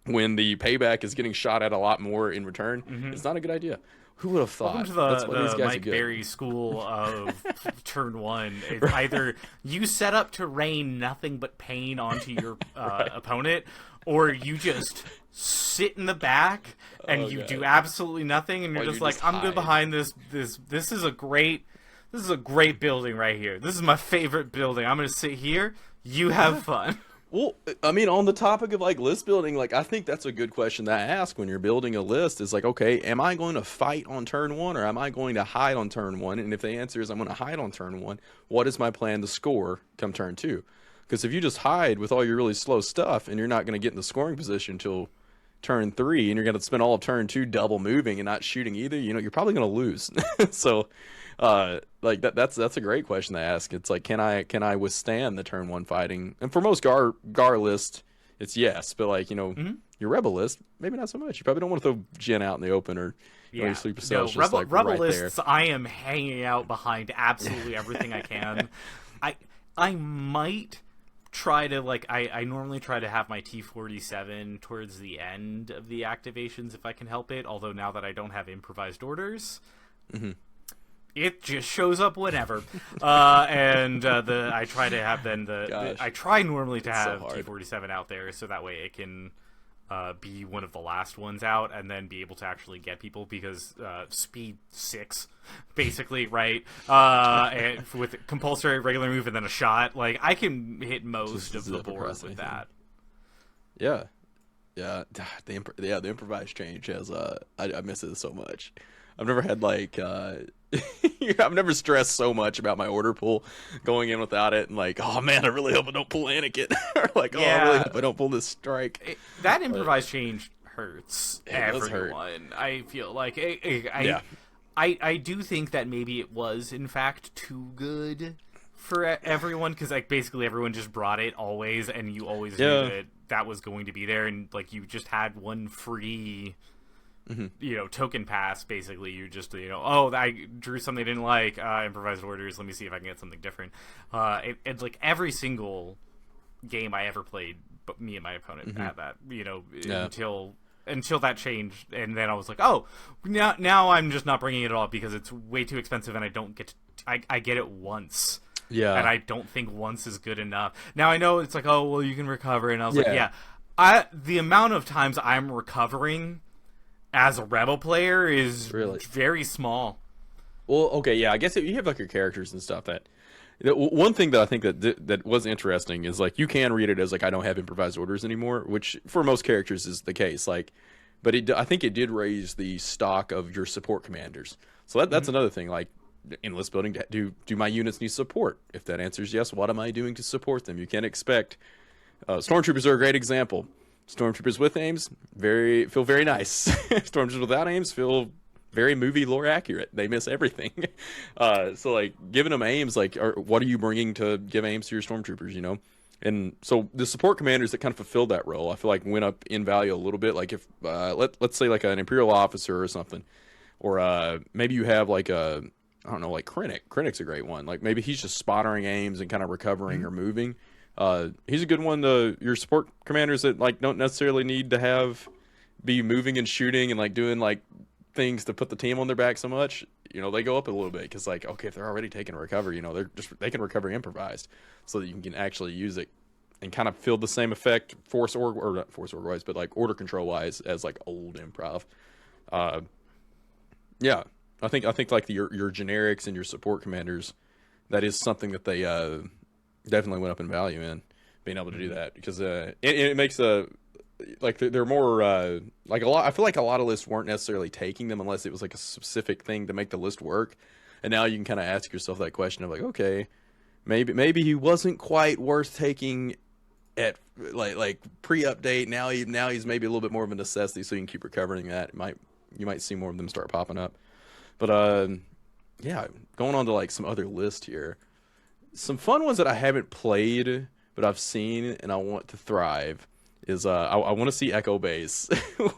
when the payback is getting shot at a lot more in return is not a good idea. Who would have thought? Welcome to That's why these the guys are Mike good. Berry school of turn one. It's either you set up to rain nothing but pain onto your opponent, or you just sit in the back and you do absolutely nothing, and you're Or just you like, just I'm good hide. behind this. This is a great building right here. This is my favorite building. I'm gonna sit here. You have fun. Well, I mean, on the topic of like list building, like I think that's a good question to ask when you're building a list. Is like, okay, am I going to fight on turn one or am I going to hide on turn one? And if the answer is I'm going to hide on turn one, what is my plan to score come turn two? Because if you just hide with all your really slow stuff and you're not going to get in the scoring position until turn three, and you're going to spend all of turn two double moving and not shooting either, you're probably going to lose. So like that's a great question to ask. It's like, can I withstand the turn one fighting? And for most gar list, it's yes, but like your rebel list, maybe not so much. You probably don't want to throw Jin out in the open, or your sleeper cells just rebel, like rebel right lists. there. I am hanging out behind absolutely everything I can. I might try to I normally try to have my T-47 towards the end of the activations if I can help it. Although now that I don't have improvised orders. It just shows up whenever, I try to have I try normally to have T-47 out there so that way it can be one of the last ones out and then be able to actually get people, because speed 6 basically, right? And with compulsory regular move and then a shot, like I can hit most of the board with that. Yeah, the improvised change has I miss it so much. I've never had like I've never stressed so much about my order pool going in without it, and like, oh man, I really hope I don't pull Anakin, or like, I really hope I don't pull this strike. That improvised change hurts does everyone. hurt. I feel like I do think that maybe it was in fact too good for everyone, because like basically everyone just brought it always, and you always knew that was going to be there, and like you just had one free token pass. Basically you just I drew something I didn't like, improvised orders, let me see if I can get something different. It's like every single game I ever played, but me and my opponent had that, until that changed, and then I was like, oh, now I'm just not bringing it at all because it's way too expensive, and I don't get to, I get it once. Yeah, and I don't think once is good enough. Now I know it's like, oh well, you can recover, and I was like, the amount of times I'm recovering as a rebel player is very small. Well, okay, yeah, I guess you have like your characters and stuff. One thing that I think that was interesting is like you can read it as like I don't have improvised orders anymore, which for most characters is the case. Like, but I think it did raise the stock of your support commanders. So that's another thing. Like in list building, do my units need support? If that answer is yes, what am I doing to support them? You can't expect. Stormtroopers are a great example. Stormtroopers with aims feel very nice. Stormtroopers without aims feel very movie lore accurate. They miss everything. So like giving them aims, like what are you bringing to give aims to your Stormtroopers? And so the support commanders that kind of fulfilled that role, I feel like went up in value a little bit. Like if let's say like an Imperial officer or something, or maybe you have like I don't know, like Krennic. Krennic's a great one. Like maybe he's just spottering aims and kind of recovering or moving. He's a good one to your support commanders that like don't necessarily need to be moving and shooting and like doing like things to put the team on their back so much. they go up a little bit because like, okay, if they're already taking recover, they can recover improvised, so that you can actually use it and kind of feel the same effect or not force org wise, but like order control wise as like old improv. Yeah, I think like your generics and your support commanders, that is something that they definitely went up in value in being able to do that, because it makes like they're more like a lot. I feel like a lot of lists weren't necessarily taking them unless it was like a specific thing to make the list work. And now you can kind of ask yourself that question of like, okay, maybe he wasn't quite worth taking at like pre-update. Now he's maybe a little bit more of a necessity, so you can keep recovering that. You might see more of them start popping up. But yeah, going on to like some other list here. Some fun ones that I haven't played but I've seen and I want to thrive is I want to see Echo Base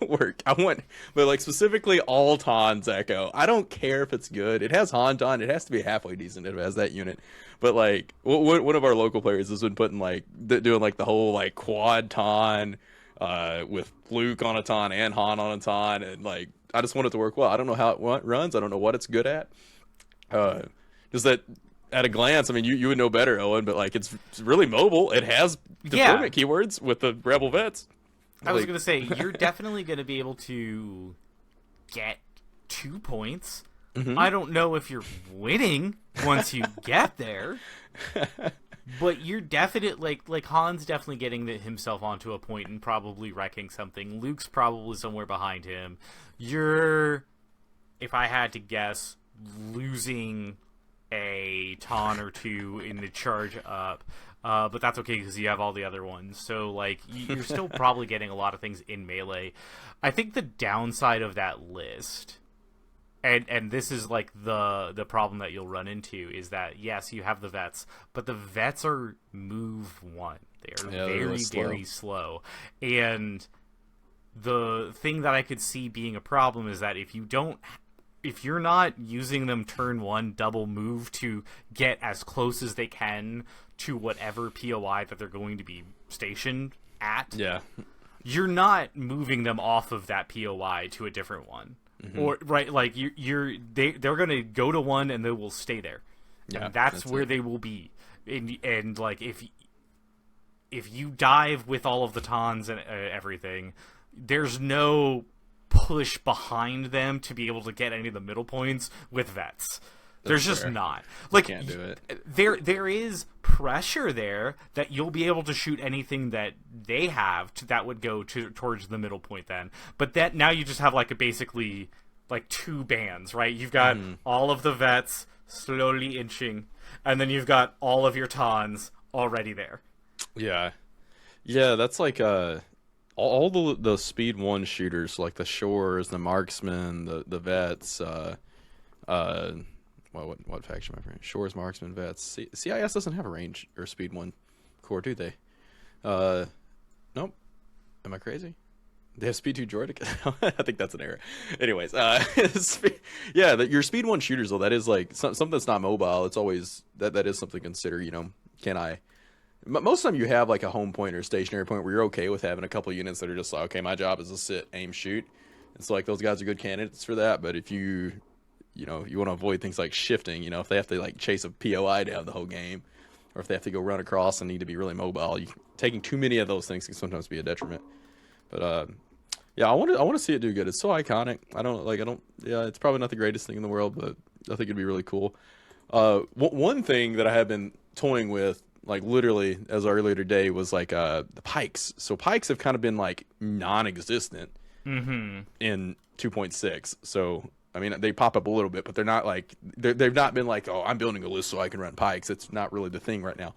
work. But like specifically all Tons Echo. I don't care if it's good. It has Hanton. It has to be halfway decent if it has that unit. But like one of our local players has been putting like doing like the whole like quad Ton with Luke on a Ton and Han on a Ton, and like I just want it to work well. I don't know how it runs. I don't know what it's good at. Just that at a glance, I mean, you would know better, Owen, but like it's really mobile. It has deployment keywords with the Rebel vets. I was gonna say you're definitely gonna be able to get 2 points. Mm-hmm. I don't know if you're winning once you get there, but you're definitely like Han's definitely getting himself onto a point and probably wrecking something. Luke's probably somewhere behind him. You're, if I had to guess, losing a ton or two in the charge up, but that's okay because you have all the other ones. So like you're still probably getting a lot of things in melee. I think the downside of that list, and this is like the problem that you'll run into, is that yes, you have the vets, but the vets are move 1. They are very slow. And the thing that I could see being a problem is that if you're not using them turn 1 double move to get as close as they can to whatever POI that they're going to be stationed at, you're not moving them off of that POI to a different one. Mm-hmm. Or right, like they're going to go to one and they will stay there. Yeah, and that's where they will be. And like if you dive with all of the Tons and everything, there's no push behind them to be able to get any of the middle points with vets. There's just not. Like, can't do it. There is pressure there that you'll be able to shoot anything that they have that would go towards the middle point then. But that now you just have like basically like 2 bands, right? You've got all of the vets slowly inching, and then you've got all of your Tons already there. Yeah. Yeah, that's like all the speed 1 shooters, like the Shores, the Marksmen, the Vets, what faction am I from? Shores, Marksmen, Vets. CIS doesn't have a range or speed 1 core, do they? Nope. Am I crazy? They have speed 2 droid? I think that's an error. Anyways, your speed 1 shooters, though, that is like something that's not mobile. It's always that is something to consider. Can I? Most of the time you have like a home point or a stationary point where you're okay with having a couple units that are just like, okay, my job is to sit, aim, shoot. And so like those guys are good candidates for that. But if you want to avoid things like shifting, if they have to like chase a POI down the whole game, or if they have to go run across and need to be really mobile, taking too many of those things can sometimes be a detriment. But yeah, I want to see it do good. It's so iconic. It's probably not the greatest thing in the world, but I think it'd be really cool. One thing that I have been toying with, like literally as earlier today, was like the pikes. So pikes have kind of been like non-existent in 2.6. So I mean, they pop up a little bit, but they're not like they've not been like, oh, I'm building a list so I can run pikes. It's not really the thing right now.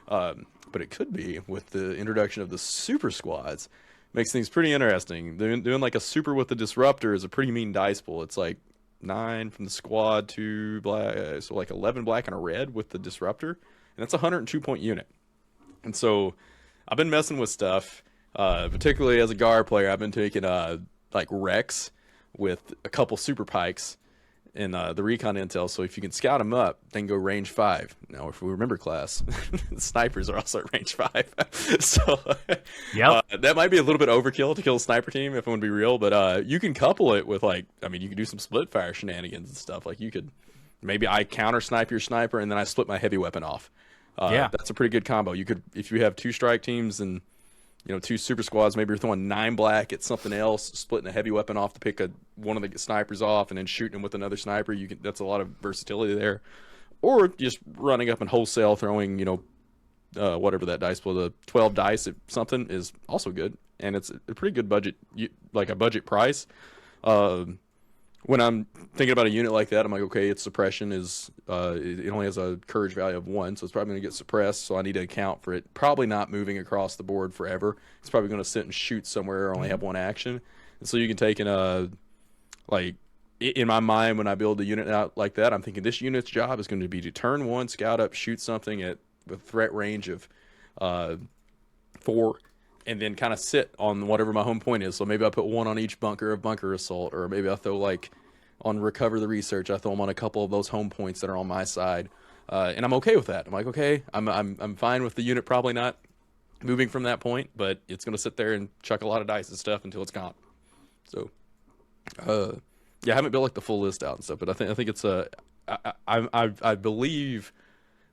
But it could be with the introduction of the super squads. Makes things pretty interesting. They're doing like a super with the disruptor is a pretty mean dice pool. It's like 9 from the squad, 2 black, so like 11 black and a red with the disruptor, and that's a 102 point unit. And so I've been messing with stuff, particularly as a Gar player. I've been taking like Rex with a couple super pikes in the recon intel. So if you can scout them up, then go range 5. Now, if we remember class, snipers are also at range 5. So Yep. that might be a little bit overkill to kill a sniper team if I want to be real. But you can couple it with you can do some split fire shenanigans and stuff. Like you could maybe I counter snipe your sniper and then I split my heavy weapon off. That's a pretty good combo. You could if you have 2 strike teams and 2 super squads, maybe you're throwing 9 black at something else, splitting a heavy weapon off to pick one of the snipers off, and then shooting him with another sniper. That's a lot of versatility there. Or just running up and wholesale throwing, whatever that dice pool, the 12 dice at something is also good, and it's a pretty good budget, like a budget price. When I'm thinking about a unit like that, I'm like, okay, its suppression is it only has a courage value of 1, so it's probably going to get suppressed. So I need to account for it probably not moving across the board forever. It's probably going to sit and shoot somewhere or only have 1 action. And so you can take in in my mind when I build the unit out like that, I'm thinking this unit's job is going to be to turn 1, scout up, shoot something at a threat range of 4. And then kind of sit on whatever my home point is. So maybe I put 1 on each bunker of bunker assault, or maybe I throw on recover the research. I throw them on a couple of those home points that are on my side, and I'm okay with that. I'm like, okay, I'm fine with the unit probably not moving from that point, but it's gonna sit there and chuck a lot of dice and stuff until it's gone. So, I haven't built the full list out and stuff, but I think it's I believe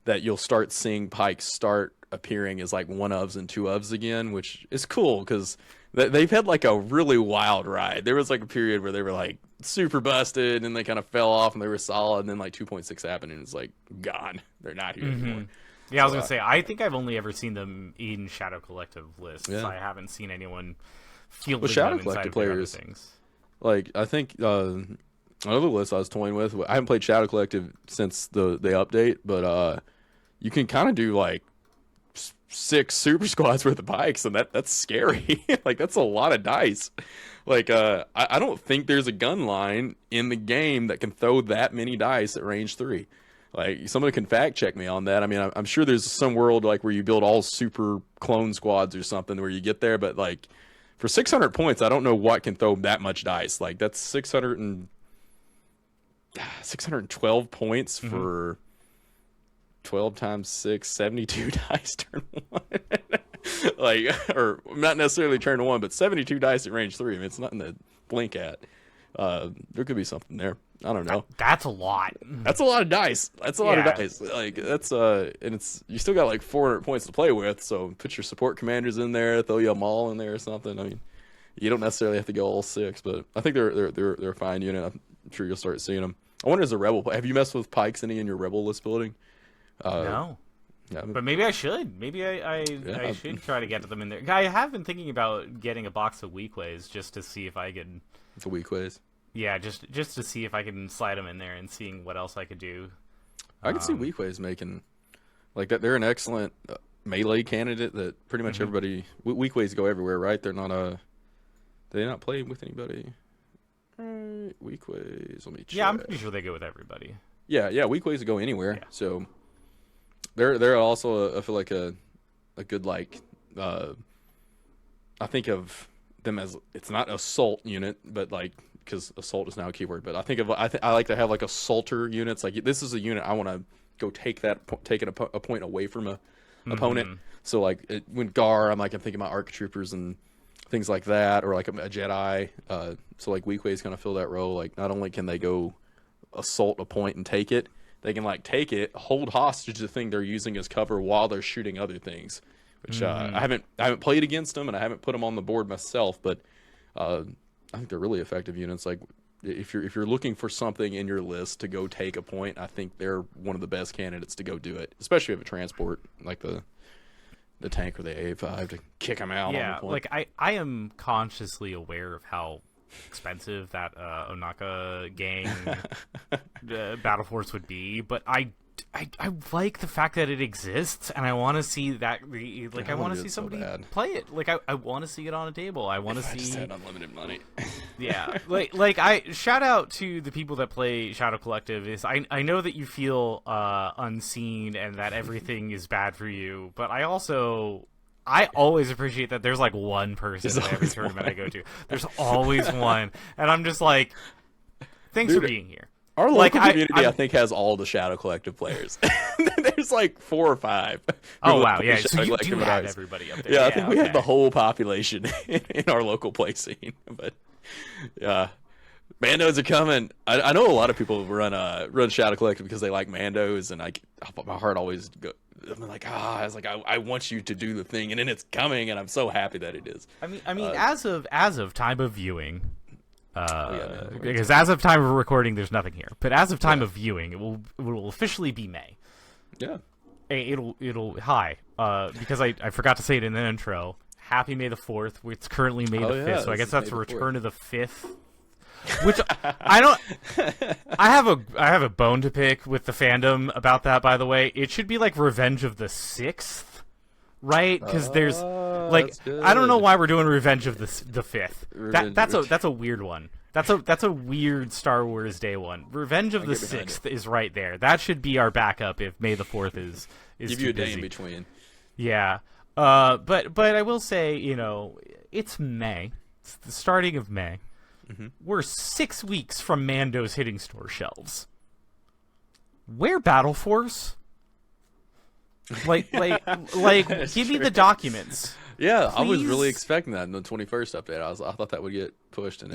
that you'll start seeing pikes start appearing as 1-ofs and 2-ofs again, which is cool because they've had a really wild ride. There was a period where they were super busted and they kind of fell off and they were solid, and then 2.6 happened and it's gone. They're not here anymore. Yeah, I was gonna say I think I've only ever seen them in Shadow Collective lists. Yeah. I haven't seen anyone fielding Shadow them inside Collective of their other players, things. I think another list I was toying with. I haven't played Shadow Collective since the update, but you can kind of do 6 super squads worth of pikes, and that's scary. That's a lot of dice. I don't think there's a gun line in the game that can throw that many dice at range 3. Somebody can fact check me on that. I mean, I'm sure there's some world where you build all super clone squads or something where you get there, but for 600 points, I don't know what can throw that much dice. That's 612 points for 12 times 6, 72 dice turn 1. Or not necessarily turn 1, but 72 dice at range 3. I mean, it's nothing to blink at. There could be something there. I don't know. That's a lot. That's a lot of dice. That's a lot of dice. That's and it's you still got 400 points to play with. So put your support commanders in there, throw you a maul in there or something. I mean, you don't necessarily have to go all 6, but I think they're a fine unit. I'm sure you'll start seeing them. I wonder, as a rebel, have you messed with pikes any in your rebel list building? No. Yeah, But maybe I should. Maybe I should try to get them in there. I have been thinking about getting a box of weak ways just to see if I could. It's a weak ways. Yeah, just to see if I can slide them in there and seeing what else I could do. I can see weak ways making that. They're an excellent melee candidate that pretty much everybody. Weak ways go everywhere, right? They're not they not play with anybody. Weak ways. Let me check. Yeah, I'm pretty sure they go with everybody. Yeah. Weak ways go anywhere. Yeah. So they're also I feel like a good I think of them as, it's not assault unit, but because assault is now a keyword, but I think of I like to have assaulter units. This is a unit I want to go take a point away from a opponent. So when Gar, I'm thinking about arc troopers and things like that, or a Jedi. So weak ways kind of fill that role. Not only can they go assault a point and take it, they can take it, hold hostage the thing they're using as cover while they're shooting other things. Which I haven't played against them, and I haven't put them on the board myself, but I think they're really effective units. If you're looking for something in your list to go take a point, I think they're one of the best candidates to go do it, especially if you have a transport like the tank or the A5 to kick them out. Yeah, on the point. I am consciously aware of how expensive that Onaka gang battle force would be, but I like the fact that it exists, and I want to see that. I want to see somebody play it. I want to see it on a table. I want to see. I just had unlimited money. Yeah, I shout out to the people that play Shadow Collective. I know that you feel unseen and that everything is bad for you, but I always appreciate that there's one person in every tournament I go to. There's always one, and I'm just thanks for being here. Our Like, local community, I think, has all the Shadow Collective players. There's like 4 or 5. Oh wow, yeah. Shadow So you Collective do in have ours. everybody up there. Yeah, I think we have the okay. whole population in our local play scene. But yeah, Mandos are coming. I know a lot of people run Shadow Collective because they like Mandos, and my heart always go. I'm like, I was like, I want you to do the thing, and then it's coming, and I'm so happy that it is. I mean, as of time of viewing, man. because as of time of recording, there's nothing here. But as of time of viewing, it will officially be May. Yeah. It'll hi. Because I forgot to say it in the intro. Happy May the 4th. It's currently May the 5th, so I guess that's a return of the 5th. Which I have a bone to pick with the fandom about that. By the way, it should be like Revenge of the 6th, right? Because there's like I don't know why we're doing Revenge of the 5th. That's a weird one. That's a weird Star Wars Day one. Revenge of the 6th is right there. That should be our backup if May the 4th is give too you a day busy. in between. Yeah. But I will say, it's May. It's the starting of May. Mm-hmm. We're 6 weeks from Mandos hitting store shelves. Where Battle Force? Like, give me the documents. Yeah, Please? I was really expecting that in the 21st update. I thought that would get pushed. And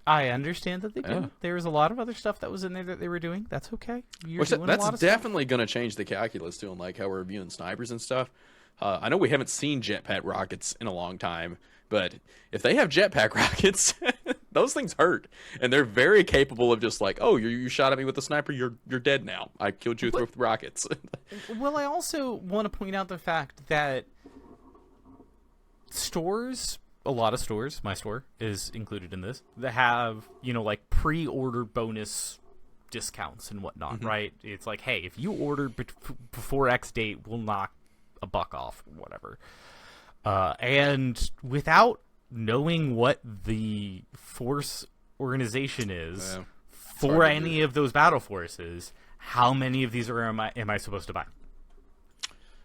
I understand that they did. Yeah. There was a lot of other stuff that was in there that they were doing. That's okay. That's definitely going to change the calculus too, and like how we're viewing snipers and stuff. I know we haven't seen jetpack rockets in a long time, but if they have jetpack rockets, those things hurt, and they're very capable of just like, oh, you shot at me with a sniper, you're dead now. I killed you with rockets. Well, I also want to point out the fact that stores, a lot of stores, my store is included in this, that have, like pre-order bonus discounts and whatnot, right? It's like, hey, if you order before X date, we'll knock $1 off or whatever. And without knowing what the force organization is for any of those battle forces, how many of these am I supposed to buy?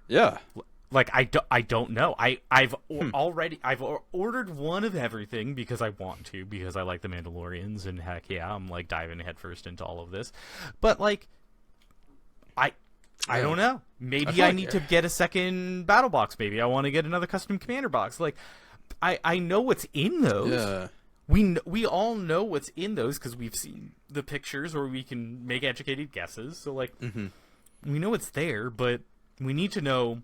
Yeah. Like, I don't know. I've ordered one of everything because I want to, because I like the Mandalorians, and heck yeah, I'm like diving headfirst into all of this. But like, I don't know. Maybe I need to get a second battle box. Maybe I want to get another custom commander box. Like, I know what's in those. Yeah. We all know what's in those because we've seen the pictures, or we can make educated guesses. So like, we know it's there, but we need to know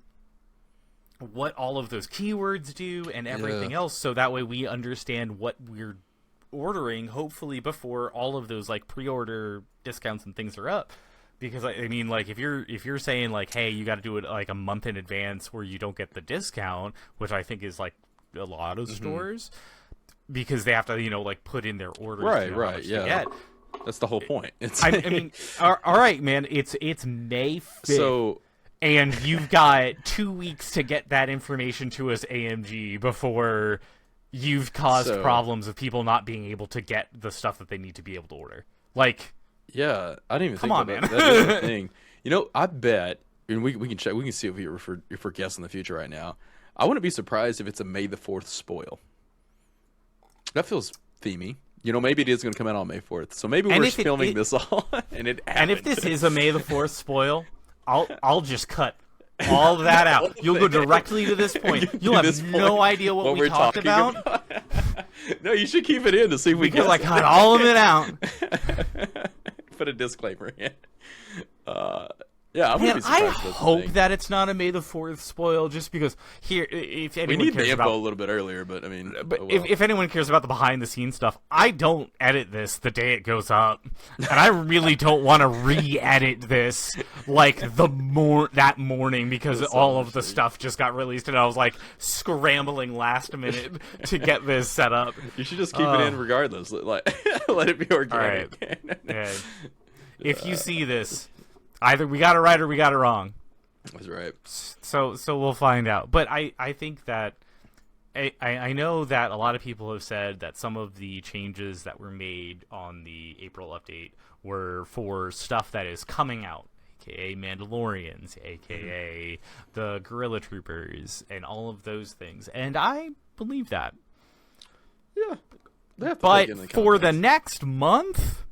what all of those keywords do and everything else, so that way we understand what we're ordering, hopefully before all of those like pre-order discounts and things are up. Because I mean, like, if you're saying like, hey, you got to do it like a month in advance where you don't get the discount, which I think is like a lot of stores, because they have to like put in their orders, right, yeah. That's the whole point. I mean, all right, man, it's May 5th. So. And you've got 2 weeks to get that information to us, AMG, before you've caused problems of people not being able to get the stuff that they need to be able to order. Like, yeah, I didn't even come think on, about man. that. That's the thing. I bet, and we can check. We can see if we're guessing the future right now. I wouldn't be surprised if it's a May the 4th spoil. That feels themey. Maybe it is going to come out on May 4th. So maybe we're filming this all, and it happened. And if this is a May the 4th spoil, I'll just cut all of that out. You'll go directly to this point. You'll have no idea what we talked about. No, you should keep it in to see if we because I cut all of it out. Put a disclaimer in. Yeah, I hope that it's not a May the 4th spoil, just because here, if anyone we need cares the info about, a little bit earlier, but I mean, if anyone cares about the behind the scenes stuff, I don't edit this the day it goes up, and I really don't want to re-edit this like that morning because all of the stuff just got released, and I was like scrambling last minute to get this set up. You should just keep it in regardless. Like, let it be organic. All right. Yeah. If you see this, either we got it right or we got it wrong. That's right. So we'll find out. But I think that I know that a lot of people have said that some of the changes that were made on the April update were for stuff that is coming out, aka Mandalorians, aka the Guerrilla Troopers, and all of those things. And I believe that. Yeah. But for the next month,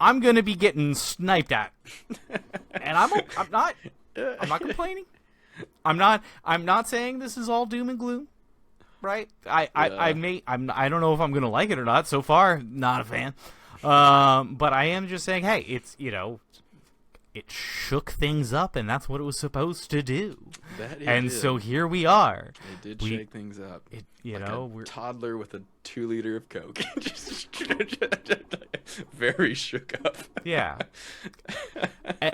I'm gonna be getting sniped at, and I'm not complaining. I'm not saying this is all doom and gloom, right? I don't know if I'm gonna like it or not. So far, not a fan. But I am just saying, hey, it's, it shook things up, and that's what it was supposed to do. So here we are. It did shake things up. We're toddler with a 2-liter of Coke. Just very shook up. Yeah.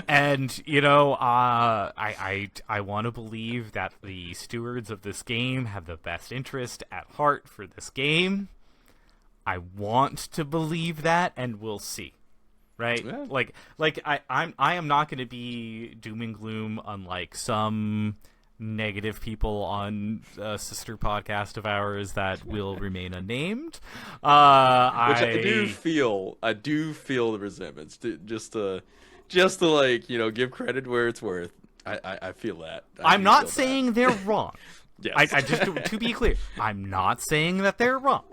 And I want to believe that the stewards of this game have the best interest at heart for this game. I want to believe that, and we'll see. Right? Yeah. I am not going to be doom and gloom unlike some negative people on a sister podcast of ours that will remain unnamed. I do feel the resentments. Just to give credit where it's worth. I feel that. I'm not saying they're wrong. Yes. I just to be clear, I'm not saying that they're wrong.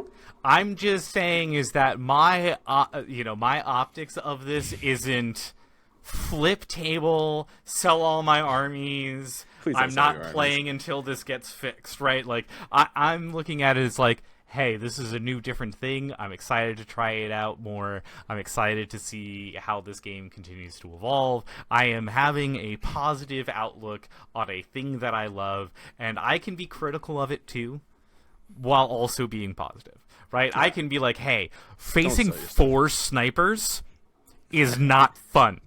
I'm just saying is that my optics of this isn't flip table, sell all my armies. I'm not playing until this gets fixed, right? Like I'm looking at it as like, hey, this is a new, different thing. I'm excited to try it out more. I'm excited to see how this game continues to evolve. I am having a positive outlook on a thing that I love, and I can be critical of it too, while also being positive. Right? Yeah. I can be like, hey, facing 4 snipers is not fun.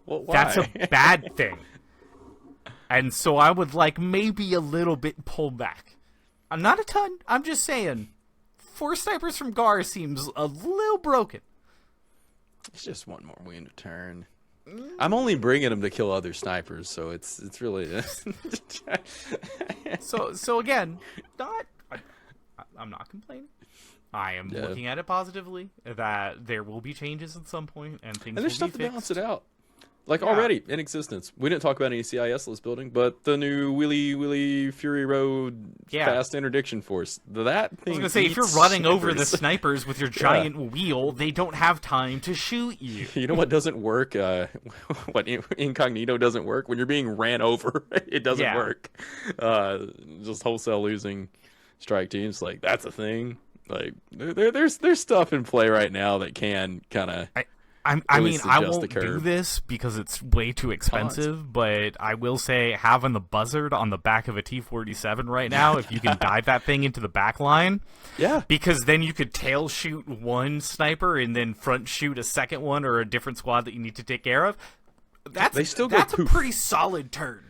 Well, why? That's a bad thing. And so I would like maybe a little bit pull back. Not a ton. I'm just saying 4 snipers from Gar seems a little broken. It's just one more win to turn. I'm only bringing them to kill other snipers, so it's really... So again, I'm not complaining. I am looking at it positively, that there will be changes at some point, and things will be fixed. And there's stuff to balance it out. Already in existence. We didn't talk about any CIS list building, but the new Willy Fury Road fast interdiction force. That thing. I was gonna say, if you're running over the snipers with your giant wheel, they don't have time to shoot you. You know what doesn't work? What incognito doesn't work? When you're being ran over, it doesn't work. Just wholesale losing strike teams, that's a thing. There's stuff in play right now that can kind of. I mean, I won't do this because it's way too expensive, but I will say having the buzzard on the back of a T-47 right now, if you can dive that thing into the back line, because then you could tail shoot one sniper and then front shoot a second one or a different squad that you need to take care of. That's a pretty solid turn.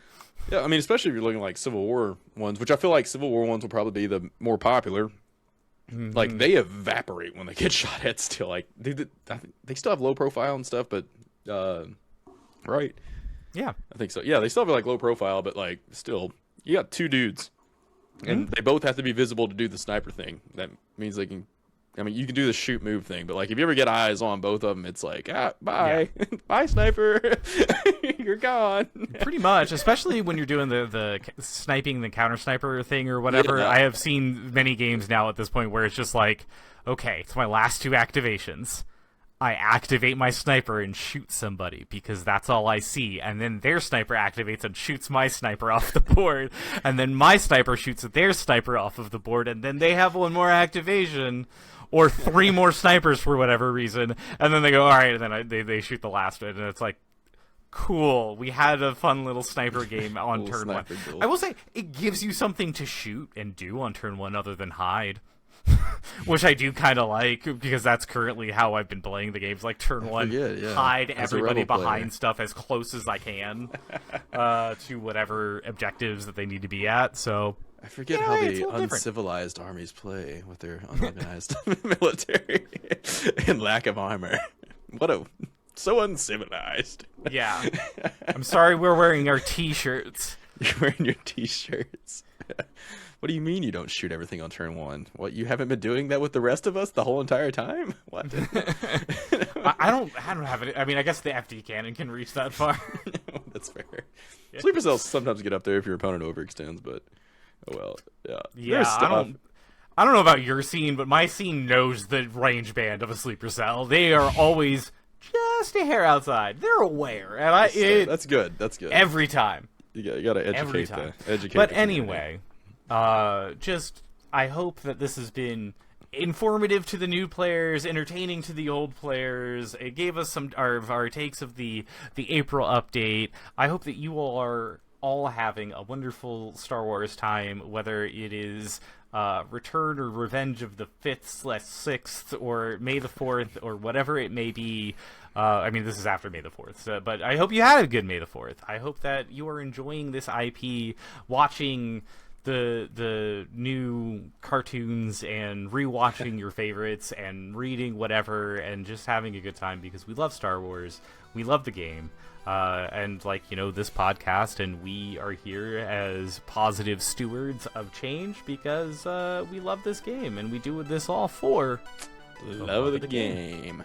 Yeah, I mean, especially if you're looking like Civil War ones, which I feel like Civil War ones will probably be the more popular. Mm-hmm. They evaporate when they get shot at still. They still have low profile and stuff, but right? Yeah, I think so. Yeah, they still have low profile, but still, you got 2 dudes, and they both have to be visible to do the sniper thing. That means they can. I mean, you can do the shoot move thing, but if you ever get eyes on both of them, it's bye, bye, sniper, you're gone. Pretty much, especially when you're doing the sniping, the counter sniper thing or whatever. Yeah. I have seen many games now at this point where it's just okay, it's my last 2 activations. I activate my sniper and shoot somebody because that's all I see, and then their sniper activates and shoots my sniper off the board, and then my sniper shoots their sniper off of the board, and then they have 1 more activation. Or 3 more snipers for whatever reason, and then they go, all right, and then they shoot the last one, and it's cool. We had a fun little sniper game on turn 1. I will say, it gives you something to shoot and do on turn 1 other than hide, which I do kind of like, because that's currently how I've been playing the games. Turn 1, hide everybody behind stuff as close as I can to whatever objectives that they need to be at, so... I forget how the uncivilized armies play with their unorganized military and lack of armor. So uncivilized. Yeah. I'm sorry we're wearing our T-shirts. You're wearing your T-shirts. What do you mean you don't shoot everything on turn 1? What, you haven't been doing that with the rest of us the whole entire time? What? I don't have it. I mean, I guess the FD cannon can reach that far. That's fair. Yeah. Sleeper cells sometimes get up there if your opponent overextends, but... Oh well, yeah. I don't know about your scene, but my scene knows the range band of a sleeper cell. They are always nasty hair outside. They're aware, and that's good. That's good. Every time. You gotta Every educate time. educate. But the anyway, just I hope that this has been informative to the new players, entertaining to the old players. It gave us some our takes of the April update. I hope that you all are all having a wonderful Star Wars time, whether it is Return or Revenge of the 5th/6th, or May the 4th, or whatever it may be. I mean, this is after May the 4th, but I hope you had a good May the 4th. I hope that you are enjoying this IP, watching the new cartoons and rewatching your favorites and reading whatever and just having a good time, because we love Star Wars. We love the game. And this podcast, and we are here as positive stewards of change because we love this game, and we do this all for love of the game.